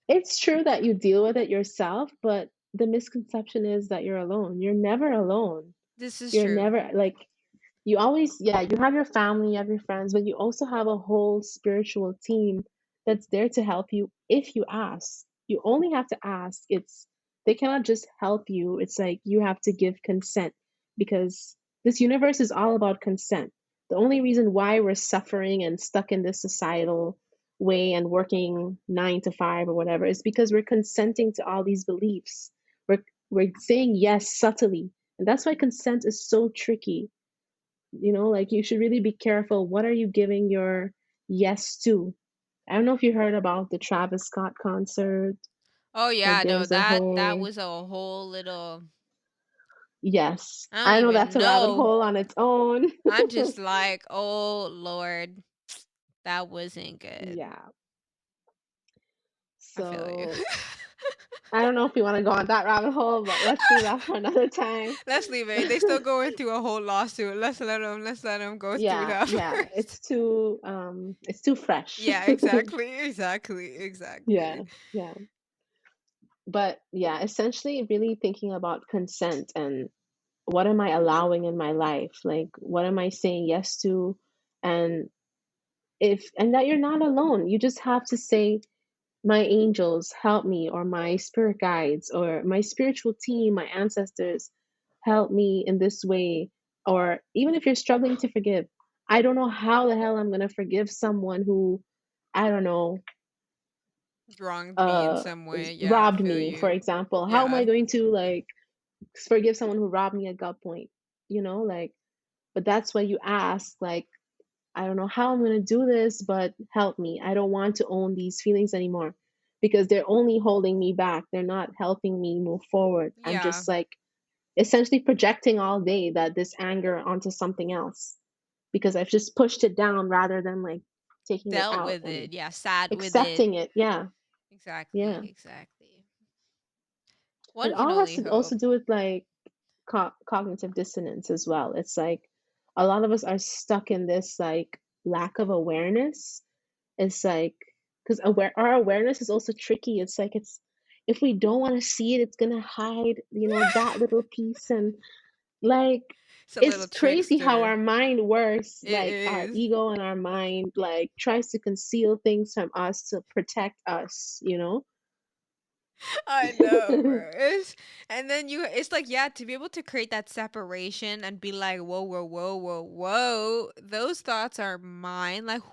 it's true that you deal with it yourself. But the misconception is that you're alone. You're never alone. This is You're true. never like, you always, yeah, you have your family, you have your friends, but you also have a whole spiritual team that's there to help you if you ask. You only have to ask. They cannot just help you. It's like you have to give consent, because this universe is all about consent. The only reason why we're suffering and stuck in this societal way and working 9 to 5 or whatever is because we're consenting to all these beliefs. We're saying yes subtly. And that's why consent is so tricky. Like, you should really be careful. What are you giving your yes to? I don't know if you heard about the Travis Scott concert. Oh, Like, yeah, no, there's a that whole, was a whole little yes, I don't I know even that's a rabbit know. hole on its own. I'm just like, "Oh, Lord, that wasn't good." Yeah. I feel you. So I don't know if we want to go on that rabbit hole, but let's leave that for another time. Let's leave it. They still going through a whole lawsuit. Let's let them go through Yeah, that yeah, first. it's too fresh. Yeah, exactly, exactly, Yeah, exactly. yeah. But yeah, essentially really thinking about consent and what am I allowing in my life? Like, what am I saying yes to? And and that you're not alone. You just have to say, my angels help me, or my spirit guides, or my spiritual team, my ancestors help me in this way. Or even if you're struggling to forgive, I don't know how the hell I'm going to forgive someone who, I don't know, Wronged me in some way. Yeah, I robbed feel me, for you. example. How am I Yeah. going to, like, forgive someone who robbed me at gunpoint? Like, but that's why you ask, like, I don't know how I'm going to do this, but help me. I don't want to own these feelings anymore, because they're only holding me back. They're not helping me move forward. I'm Yeah. just like essentially projecting all day that this anger onto something else, because I've just pushed it down rather than like taking it Dealt out with and it. Yeah, sat with it. accepting it. Yeah. Yeah. Exactly, exactly. It One can all has only to also hope. do with like cognitive dissonance as well. It's like a lot of us are stuck in this like lack of awareness. It's like, because our awareness is also tricky. It's like, if we don't want to see it, it's gonna hide, that little piece. And like, It's a it's little crazy how trickster. our mind works. It Like, our is. ego and our mind like tries to conceal things from us to protect us. I know, bro. And then it's like, yeah, to be able to create that separation and be like, whoa, whoa, whoa, whoa, whoa, those thoughts are mine. Like,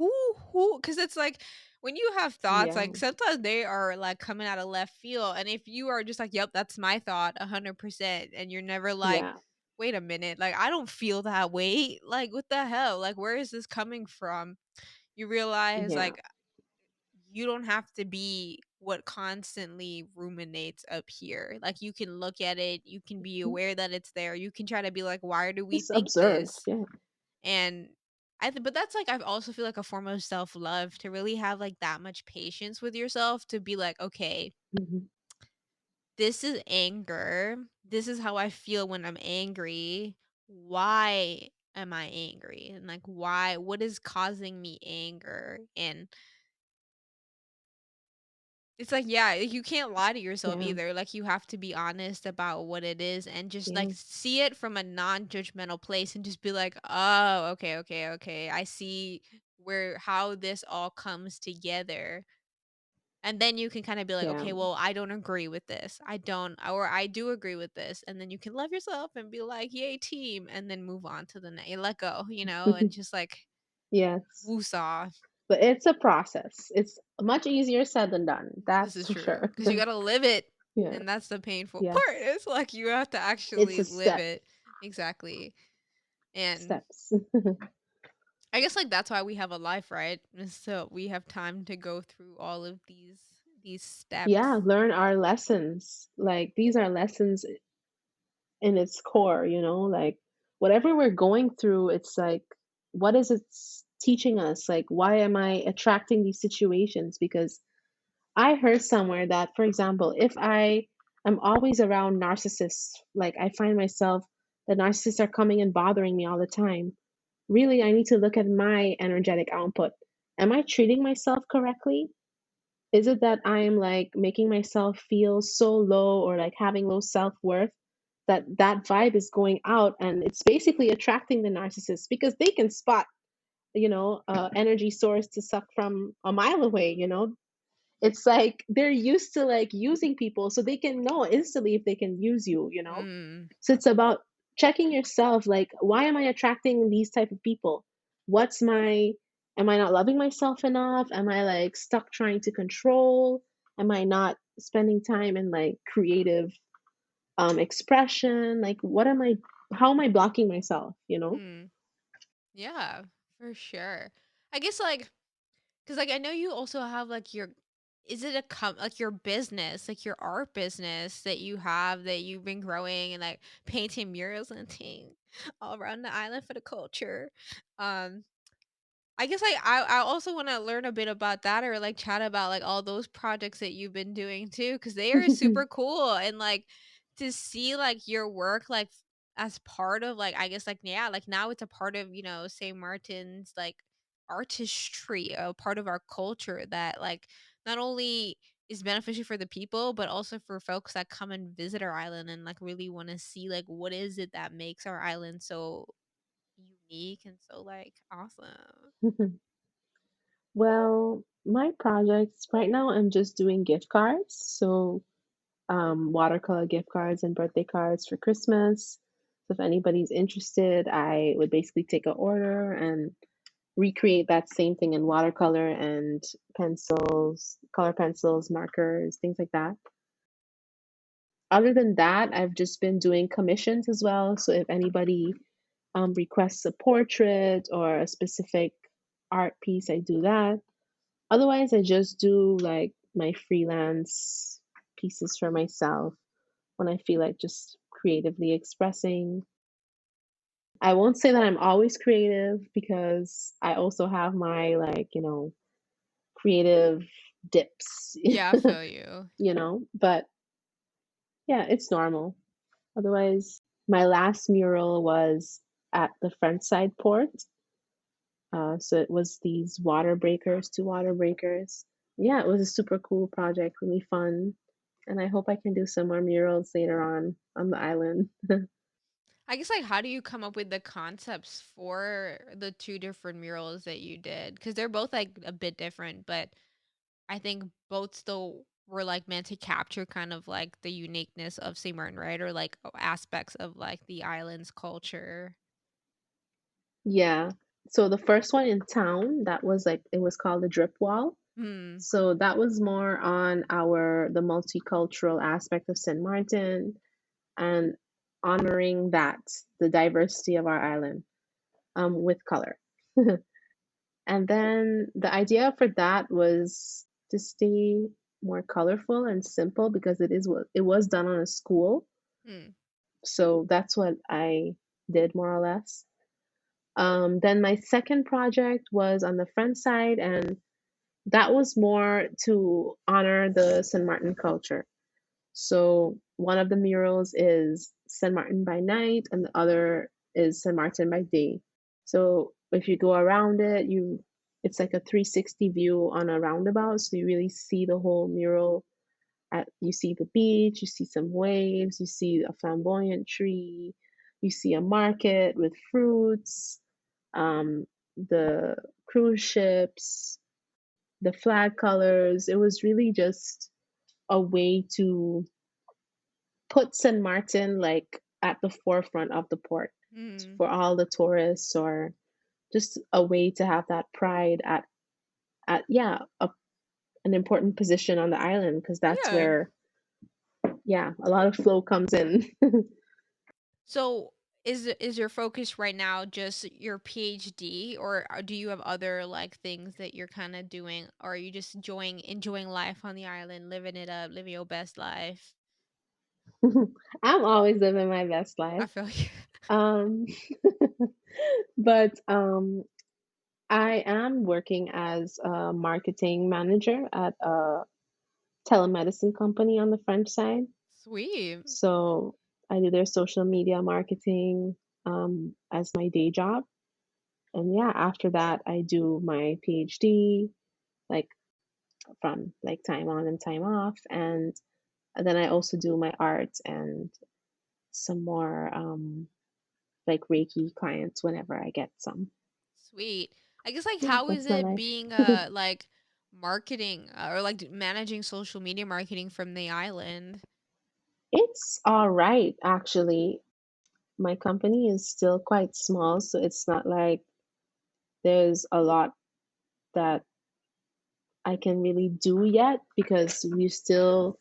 because it's like when you have thoughts, Yeah, like sometimes they are like coming out of left field. And if you are just like, yep, that's my thought 100%, and you're never like, yeah, wait a minute, like, I don't feel that way. Like, what the hell? Like, where is this coming from? You realize, yeah, like, you don't have to be what constantly ruminates up here. Like you can look at it, you can be Mhm. aware that it's there. You can try to be like, why do we Just think observe. this? Yeah. And but that's like I also feel like a form of self-love to really have like that much patience with yourself to be like, okay, Hmm. this is anger. This is how I feel when I'm angry. Why am I angry? And like what is causing me anger? And it's like, yeah, you can't lie to yourself Yeah. either. Like you have to be honest about what it is and just like Yeah. see it from a non-judgmental place and just be like, "Oh, okay, okay, okay. I see where how this all comes together." And then you can kind of be like, Yeah. "Okay, well, I don't agree with this. I don't or I do agree with this." And then you can love yourself and be like, "Yay, team." And then move on to the next. Let go, and just like Yes. woosah. But it's a process. It's much easier said than done. This That's is for true, sure. because you gotta live it, Yeah. and that's the painful part. Yes. It's like you have to It's actually a live step. it. Exactly. And Steps. I guess, like, that's why we have a life, right? Is so we have time to go through all of these Yeah, steps. learn our lessons. Like these are lessons in its core, like whatever we're going through, it's like, what is it teaching us? Like, why am I attracting these situations? Because I heard somewhere that, for example, if I am always around narcissists, like I find myself, the narcissists are coming and bothering me all the time. Really, I need to look at my energetic output. Am I treating myself correctly? Is it that I'm like making myself feel so low or like having low self-worth that that vibe is going out and it's basically attracting the narcissist because they can spot, energy source to suck from a mile away, it's like they're used to like using people so they can know instantly if they can use you. Mm, So it's about checking yourself, like, why am I attracting these type of people? What's my Am I not loving myself enough? Am I like stuck trying to control? Am I not spending time in like creative expression? Like what am I how am I blocking myself? mm. Yeah, for sure. I guess, like, because like, I know you also have, like, your is it a like, your business, like, your art business that you have that you've been growing and, like, painting murals and things all around the island for the culture. Um I guess I also wanna learn a bit about that or, like, chat about, like, all those projects that you've been doing too, because they are super cool and, like, to see, like, your work, like, as part of, like, I guess, like, yeah, like, now it's a part of, St. Martin's, like, artistry, a part of our culture that, like, not only is beneficial for the people, but also for folks that come and visit our island and, like, really wanna see, like, what is it that makes our island so unique and so, like, awesome. Well, my projects right now, I'm just doing gift cards. So watercolor gift cards and birthday cards for Christmas. So if anybody's interested, I would basically take an order and recreate that same thing in watercolor and pencils, color pencils, markers, things like that. Other than that, I've just been doing commissions as well. So if anybody requests a portrait or a specific art piece, I do that. Otherwise, I just do like my freelance pieces for myself when I feel like just creatively expressing. I won't say that I'm always creative because I also have my like, creative dips, Yeah, I feel you. but yeah, it's normal. Otherwise, my last mural was at the Frontside Port. So it was these water breakers, two water breakers. Yeah, it was a super cool project, really fun. And I hope I can do some more murals later on the island. I guess, like, how do you come up with the concepts for the 2 different murals that you did? Because 'Cause they're both, like, a bit different, but I think both still were, like, meant to capture kind of, like, the uniqueness of St. Martin, right? Or, like, aspects of, like, the island's culture. Yeah. So the first one in town, that was like it was called the drip wall. Hmm. So that was more on the multicultural aspect of St. Martin and honoring that, the diversity of our island, with color. And then the idea for that was to stay more colorful and simple because it was done on a school. Hmm. So that's what I did more or less. Then my second project was on the front side, and that was more to honor the Sint Maarten culture. So one of the murals is Sint Maarten by night, and the other is Sint Maarten by day. So if you go around it, you it's like a 360 view on a roundabout, so you really see the whole mural. You see the beach, you see some waves, you see a flamboyant tree, you see a market with fruits, the cruise ships, the flag colors. It was really just a way to put St. Martin like at the forefront of the port Hmm. for all the tourists, or just a way to have that pride at yeah, an important position on the island because that's Yeah. where yeah, a lot of flow comes in. So is your focus right now just your PhD, or do you have other like things that you're kind of doing, or are you just enjoying life on the island, living it up, living your best life? I'm always living my best I life. feel you. Um, but I am working as a marketing manager at a telemedicine company on the French side. Sweet. So I do their social media marketing as my day job. And yeah, after that, I do my PhD, like from like time on and time off. And then I also do my art and some more like Reiki clients whenever I get some. Sweet. I guess like Yeah, how is that's my it life. being like marketing or like managing social media marketing from the island? It's all right, actually. My company is still quite small, so it's not like there's a lot that I can really do yet because we're still,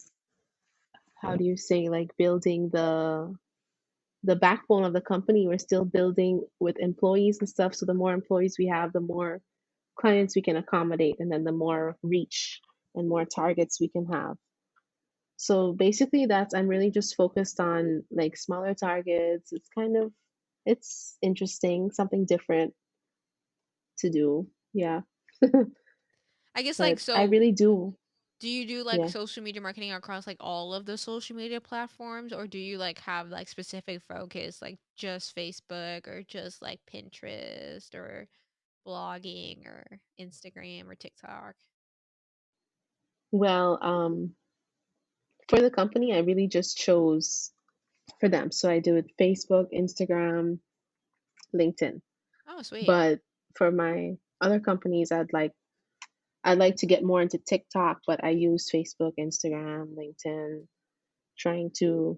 how do you say, like building the backbone of the company. We're still building with employees and stuff. So the more employees we have, the more clients we can accommodate, and then the more reach and more targets we can have. So basically, that's I'm really just focused on like smaller targets. It's interesting, something different to do. Yeah, I guess like but I so really do. do you do like Yeah. social media marketing across like all of the social media platforms, or do you like have like specific focus like just Facebook or just like Pinterest or blogging or Instagram or TikTok? Well, for the company, I really just chose for them. So I do it Facebook, Instagram, LinkedIn. Oh, sweet. But for my other companies, I'd like to get more into TikTok, but I use Facebook, Instagram, LinkedIn, trying to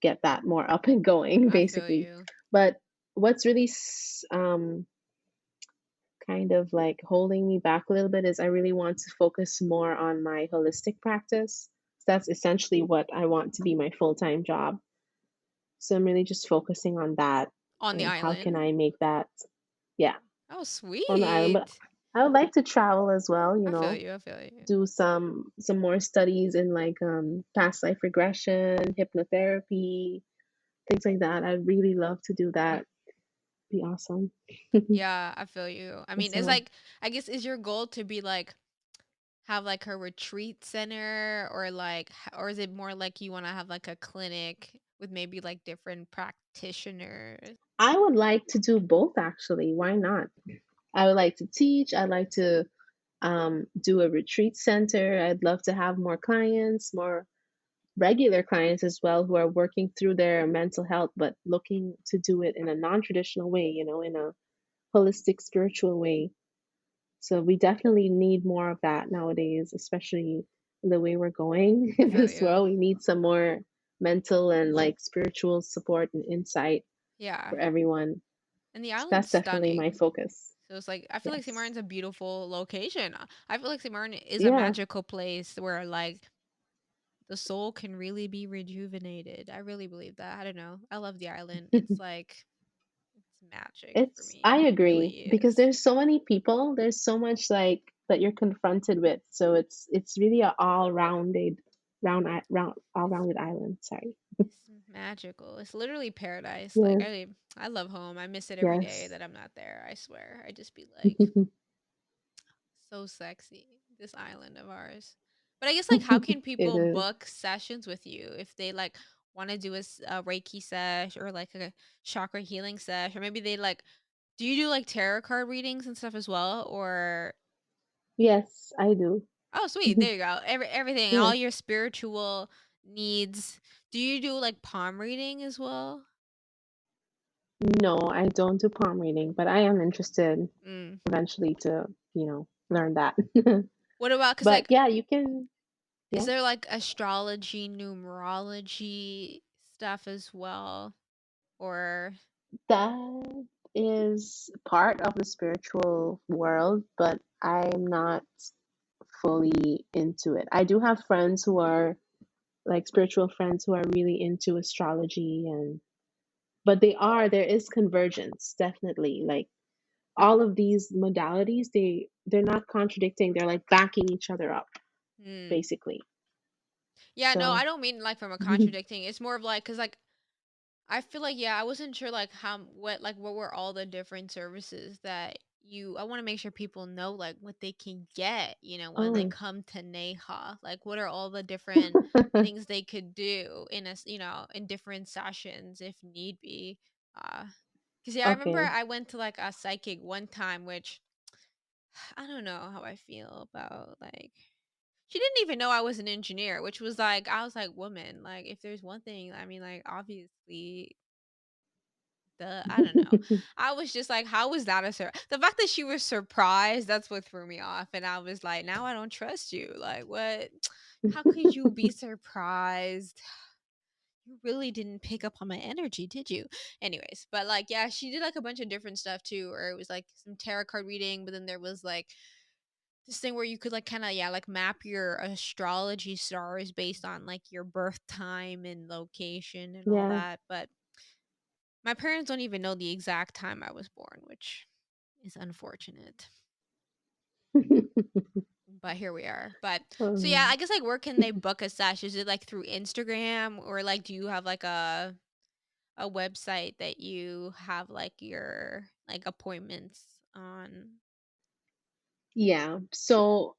get that more up and going, I feel basically. you. But what's really kind of like holding me back a little bit is I really want to focus more on my holistic practice. That's essentially what I want to be my full time job. So I'm really just focusing on that On the and how can island? I make that, yeah, Oh, on the island. But sweet. I would like to travel as well, I feel you. I feel you. do some more studies in like past life regression, hypnotherapy, things like that. I'd really love to do that. Be awesome. Yeah, I feel you. I mean, it's So like I guess is your goal to be like have like a retreat center, or like or is it more like you want to have like a clinic with maybe like different practitioners? I would like to do both actually. Why not? I would like to teach. I'd like to do a retreat center. I'd love to have more clients, more regular clients as well, who are working through their mental health, but looking to do it in a non traditional way, in a holistic, spiritual way. So we definitely need more of that nowadays, especially the way we're going I in feel this you. world. We need some more mental and like spiritual support and insight Yeah. for everyone. And the So island's that's definitely my stunning. focus. So it's like I feel like St. Yes. Martin's a beautiful location. I feel like St. Martin is a Yeah. magical place where like the soul can really be rejuvenated. I really believe that. I don't know. I love the island. It's like it's magic for I me. It agree really because is. there's so many people, there's so much like that you're confronted with. So it's really a all-rounded all-rounded island. Sorry. It's magical. It's literally paradise. Like Yes. I love home. I miss it every day Yes. that I'm not there. I swear. I just be like so sexy, this island of ours. But I guess like how can It people is. book sessions with you if they like want to do a Reiki sesh or like a chakra healing sesh or maybe they like do you do like tarot card readings and stuff as well or Yes, I do. oh sweet, there you go. Everything, all Yes. your spiritual needs. Do you do like palm reading as well? No, I don't do palm reading, but I am interested Mm. eventually to, learn that. What about cuz But like yeah, you can, is yeah. there like astrology, numerology stuff as well or That is part of the spiritual world, but I'm not fully into it. I do have friends who are like spiritual friends who are really into astrology, and but there is convergence, definitely. Like all of these modalities, they're not contradicting, they're like backing each other up, mm. basically. Yeah, no, I So don't mean like from a contradicting. It's more of like cuz like I feel like yeah, I wasn't sure like how what were all the different services that you I want to make sure people know like what they can get, when they oh. come to Neha. Like what are all the different things they could do in in different sessions if need be. Uh cuz yeah, I remember Okay. I went to like a psychic one time which I don't know how I feel about like she didn't even know I was an engineer, which was like I was like, "Woman, like if there's one thing, I mean like obviously I don't know. I was just like, how was that the fact that she was surprised, that's what threw me off. And I was like, now I don't trust you. Like, what? How could you be surprised? You really didn't pick up on my energy, did you? Anyways, but like, yeah, she did like a bunch of different stuff too, or it was like some tarot card reading, but then there was like this thing where you could like kind of, yeah, like map your astrology stars based on like your birth time and location and all Yeah. that. But my parents don't even know the exact time I was born, which is unfortunate. But here we are. But so yeah, I Um, guess like where can they book a sesh? Is it like through Instagram or like do you have like a website that you have like your like appointments on? yeah. So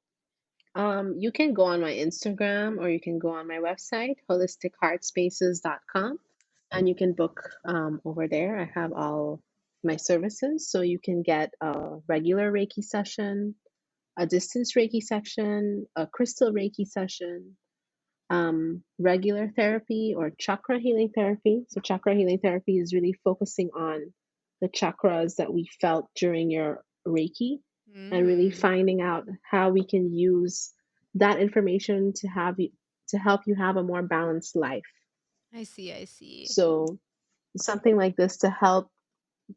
you can go on my Instagram or you can go on my website, holisticheartspaces.com, and you can book over there. I have all my services. So you can get a regular Reiki session, a distance Reiki session, a crystal Reiki session, regular therapy or chakra healing therapy. So, chakra healing therapy is really focusing on the chakras that we felt during your Reiki and really Mm, finding out how we can use that information to to help you have a more balanced life. I see, I see. So, something like this to help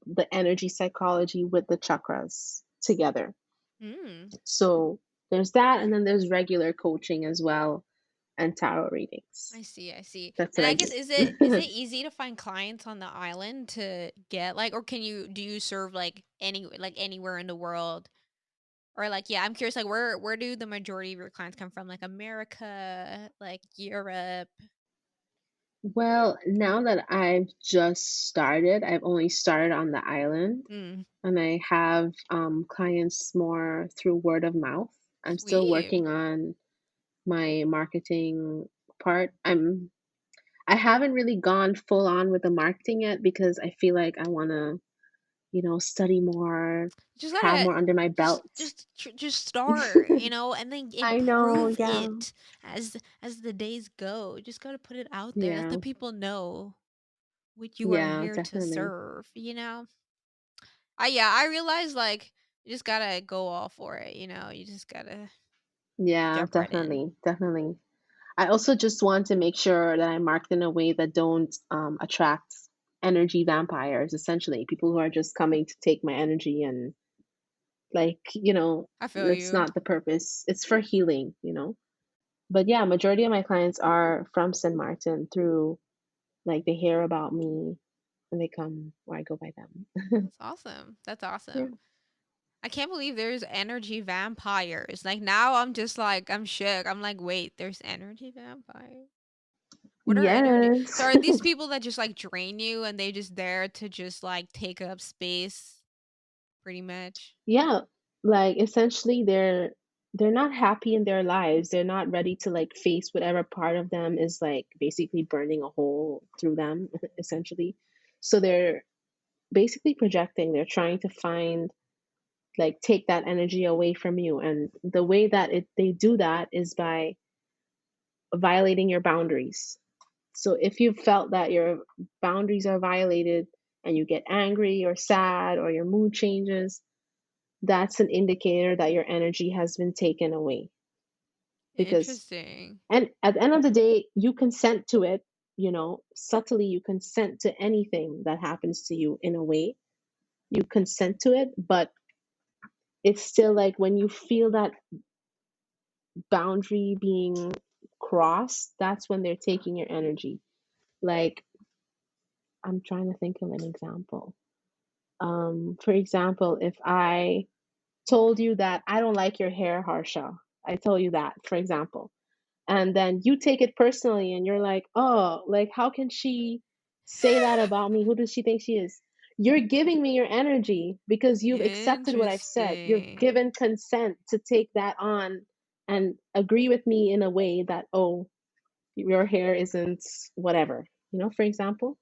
the energy psychology with the chakras together. Mm, So, there's that, and then there's regular coaching as well and tarot readings. I see, I see. That's And what I I guess do. is it easy to find clients on the island to get like or do you serve like anywhere in the world? Or like, yeah, I'm curious, like where do the majority of your clients come from? Like America, like Europe? Well, now that I've just started, I've only started on the island Mm, and I have clients more through word of mouth. I'm still sweet. working on my marketing part. I haven't really gone full on with the marketing yet because I feel like I want to, study more, Just have gotta more under my just belt. just tr- just start, and then I know, improve yeah. it as the days go. Just gotta put it out there. Let the Yeah. people know what you are Yeah, here to definitely. serve. I realize like you just gotta go all for it. You just gotta Yeah, jump right in. definitely. Definitely. I also just want to make sure that I market in a way that don't attract energy vampires, essentially, people who are just coming to take my energy and like, I feel that's you. not the purpose. It's for healing. But yeah, majority of my clients are from Sint Maarten through like they hear about me and they come or I go by them. That's awesome. That's Yeah. awesome. I can't believe there's energy vampires. Like now I'm just like I'm shook. I'm like, wait, there's energy vampires? What are energy? Yes. So are these people that just like drain you and they just there to just like take up space pretty much? Yeah, like essentially they're not happy in their lives. They're not ready to like face whatever part of them is like basically burning a hole through them essentially. So they're basically projecting. They're trying to find like take that energy away from you, and the way that they do that is by violating your boundaries. So if you felt that your boundaries are violated and you get angry or sad or your mood changes, that's an indicator that your energy has been taken away. Because, Interesting. and at the end of the day, you consent to it, subtly you consent to anything that happens to you in a way. You consent to it, but it's still like when you feel that boundary being crossed, that's when they're taking your energy. Like, I'm trying to think of an example. For example, if I told you that I don't like your hair, Harsha, I told you that, for example, and then you take it personally and you're like, oh, like, how can she say that about me? Who does she think she is? You're giving me your energy because you've accepted what I've said. You've Interesting. given consent to take that on and agree with me in a way that, oh, your hair isn't whatever, for example.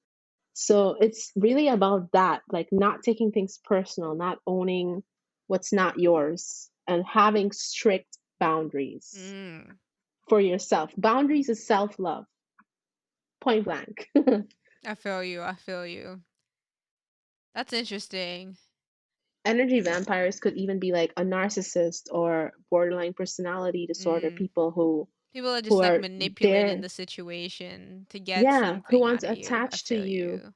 So it's really about that, like not taking things personal, not owning what's not yours, and having strict boundaries Mm, for yourself. Boundaries is self love, point blank. I feel you. I feel you. That's interesting. Energy vampires could even be like a narcissist or borderline personality disorder Mm. people People are who just like are manipulating there, the situation to get yeah, who something want out to of you. I attach to feel you, you.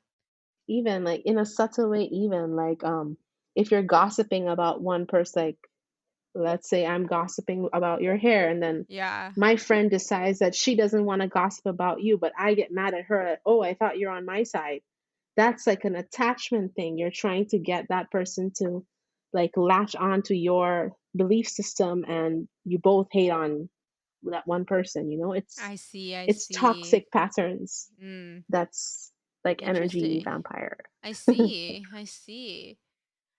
even like in a subtle way, even like if you're gossiping about one person, like let's say I'm gossiping about your hair, and then Yeah. my friend decides that she doesn't want to gossip about you, but I get mad at her. Oh, I thought you're on my side. That's like an attachment thing. You're trying to get that person to like latch on to your belief system, and you both hate on that one person. It's I see. I it's see. toxic patterns. Mm. That's like energy Interesting. vampire. I see. I see.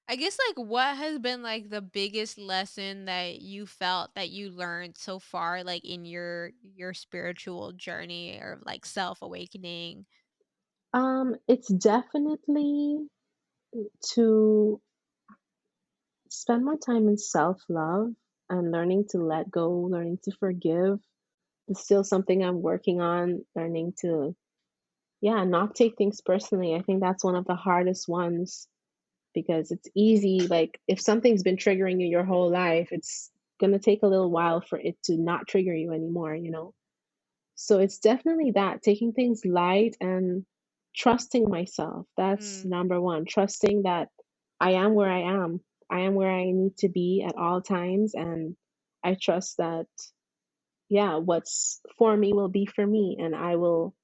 I guess like what has been like the biggest lesson that you felt that you learned so far like in your spiritual journey or like self-awakening? It's definitely to spend more time in self love and learning to let go, learning to forgive. It's still something I'm working on, learning to, yeah, not take things personally. I think that's one of the hardest ones because it's easy. Like, if something's been triggering you your whole life, it's going to take a little while for it to not trigger you anymore. So it's definitely that taking things light and trusting myself. That's Mm. number one. Trusting that I am where I am. I am where I need to be at all times. And I trust that, yeah, what's for me will be for me. And I will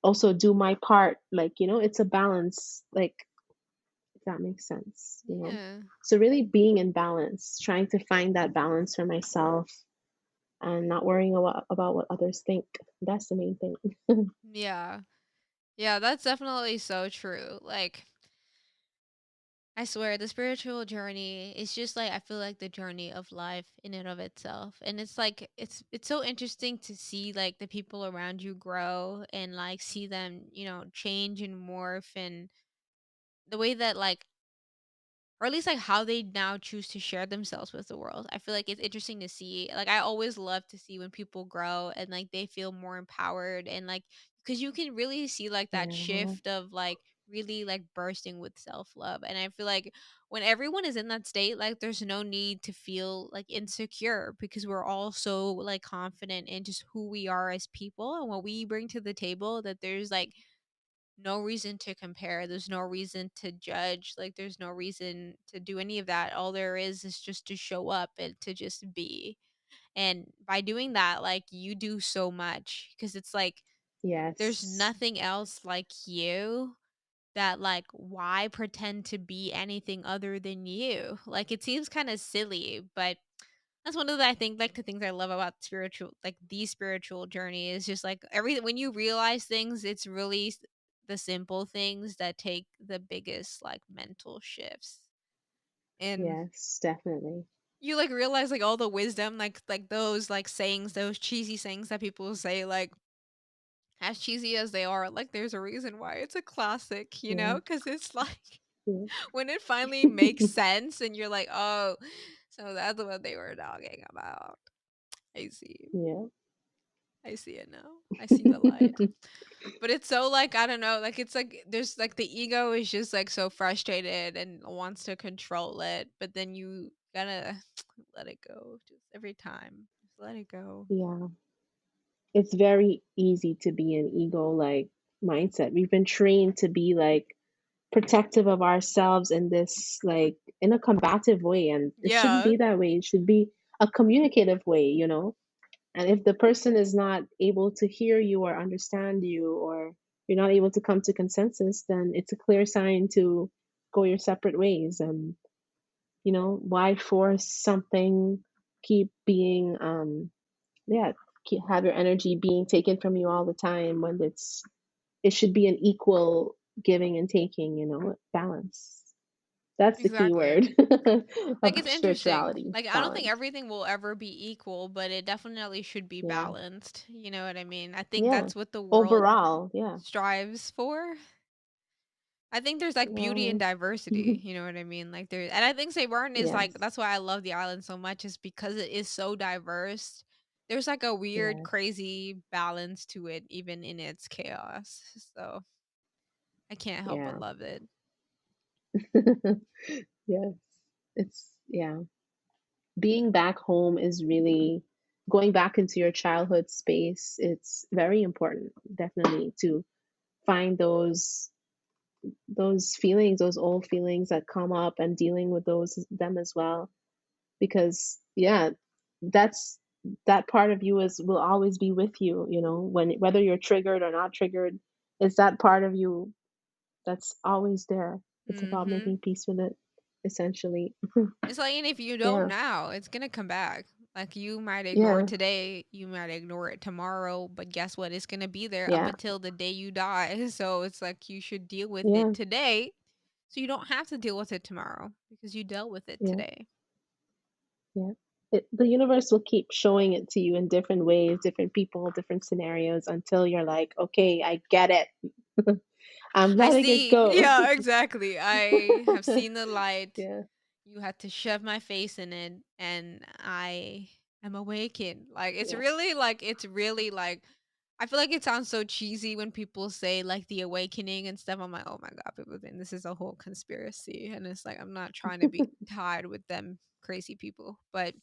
also do my part. Like, it's a balance. Like, if that makes sense. Yeah. So, really being in balance, trying to find that balance for myself and not worrying about what others think. That's the main thing. Yeah. Yeah, that's definitely so true. Like I swear the spiritual journey is just like I feel like the journey of life in and of itself. And it's like it's so interesting to see like the people around you grow and like see them, change and morph and the way that like or at least like how they now choose to share themselves with the world. I feel like it's interesting to see. Like I always love to see when people grow and like they feel more empowered and like because you can really see like that Yeah. shift of like really like bursting with self-love. And I feel like when everyone is in that state, like there's no need to feel like insecure because we're all so like confident in just who we are as people and what we bring to the table that there's like no reason to compare. There's no reason to judge. Like there's no reason to do any of that. All there is just to show up and to just be. And by doing that, like you do so much because it's like there's Yes. nothing else like you that like why pretend to be anything other than you? Like it seems kind of silly, but that's one of the I think like the things I love about spiritual like the spiritual journey is just like every when you realize things, it's really the simple things that take the biggest like mental shifts. And Yes, definitely. you like realize like all the wisdom like those like sayings, those cheesy sayings that people say like as cheesy as they are, like there's a reason why it's a classic, you know? Yeah. Cuz it's like Yeah. when it finally makes sense and you're like, "Oh, so that's what they were talking about." I see. Yeah. I see it now. I see the light. But it's so like I don't know, like it's like there's like the ego is just like so frustrated and wants to control it, but then you gotta let it go just every time. Just let it go. Yeah. It's very easy to be an ego like mindset. We've been trained to be like protective of ourselves in this like in a combative way, and it shouldn't Yeah, be that way. It should be a communicative way, you know? And if the person is not able to hear you or understand you, or you're not able to come to consensus, then it's a clear sign to go your separate ways. And you know, why force something, keep being yeah, keep, have your energy being taken from you all the time when it should be an equal giving and taking, you know, balance. That's the key exactly. word Like of it's interesting. spirituality, Like I don't think balance. everything will ever be equal, but it definitely should be Yeah. balanced. You know what I mean? I think Yeah. that's what the world Overall, yeah. strives for. I think there's like beauty and Well, diversity, you know what I mean? Like there and I think St. Martin is yes. like that's why I love the island so much is because it is so diverse. There's like a weird, Yes. crazy balance to it, even in its chaos. So I can't help but Yeah. love it. Yes. It's yeah. Being back home is really going back into your childhood space. It's very important, definitely, to find those feelings, those old feelings that come up, and dealing with those them as well. Because yeah, that's that part of you is will always be with you, you know, when whether you're triggered or not triggered, it's that part of you that's always there. It's about Mhm. making peace with it, essentially. It's like and if you don't Yeah. now, it's gonna come back. Like you might ignore it Yeah. today, you might ignore it tomorrow, but guess what? It's gonna be there up Yeah. until the day you die. So it's like you should deal with it Yeah. today so you don't have to deal with it tomorrow because you dealt with it Yeah. today. Yeah. The universe will keep showing it to you in different ways, different people, different scenarios, until you're like, okay, I get it. I'm I letting it see. go. Yeah, exactly. I have seen the light. Yeah. You had to shove my face in it, and I am awakened. Yeah. It's really like, I feel like it sounds so cheesy when people say like the awakening and stuff. I'm like, oh my God, people think this is a whole conspiracy. And it's like, I'm not trying to be tied with them crazy people. But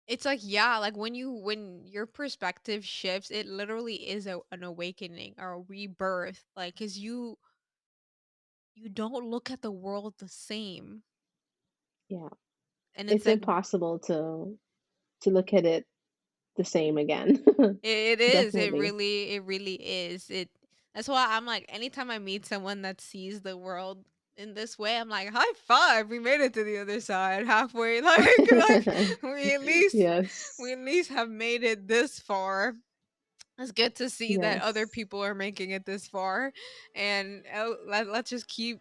it's like, yeah, like when your perspective shifts, it literally is an awakening or a rebirth. Like, cause you don't look at the world the same. Yeah. And it's It's like impossible to look at it the same again. it is. Definitely. It really is. It That's why I'm like anytime I meet someone that sees the world in this way, I'm like, high five, we made it to the other side halfway. Like we Yes. at least have made it this far. It's good to see that other Yes. people are making it this far, and let's just keep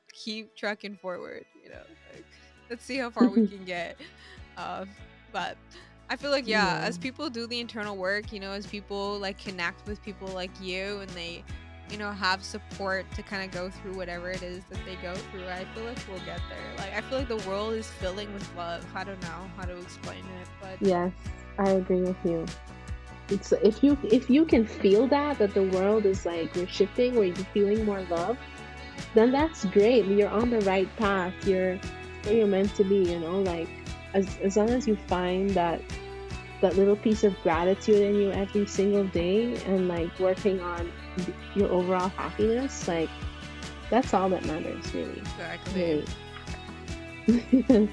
trucking forward. You know, like let's see how far we can get. Um, but I feel like yeah, Yeah. as people do the internal work, you know, as people like connect with people like you, and they, you know, have support to kind of go through whatever it is that they go through. I feel like we'll get there. Like I feel like the world is filling with love. I don't know how to explain it, but Yes. I agree with you. It's if you can feel that the world is like we're shifting, where you're feeling more love, then that's great. You're on the right path. You're where you're meant to be, you know, like as long as you find that little piece of gratitude in you every single day, and like working on your overall happiness, like that's all that matters, really. exactly. Really.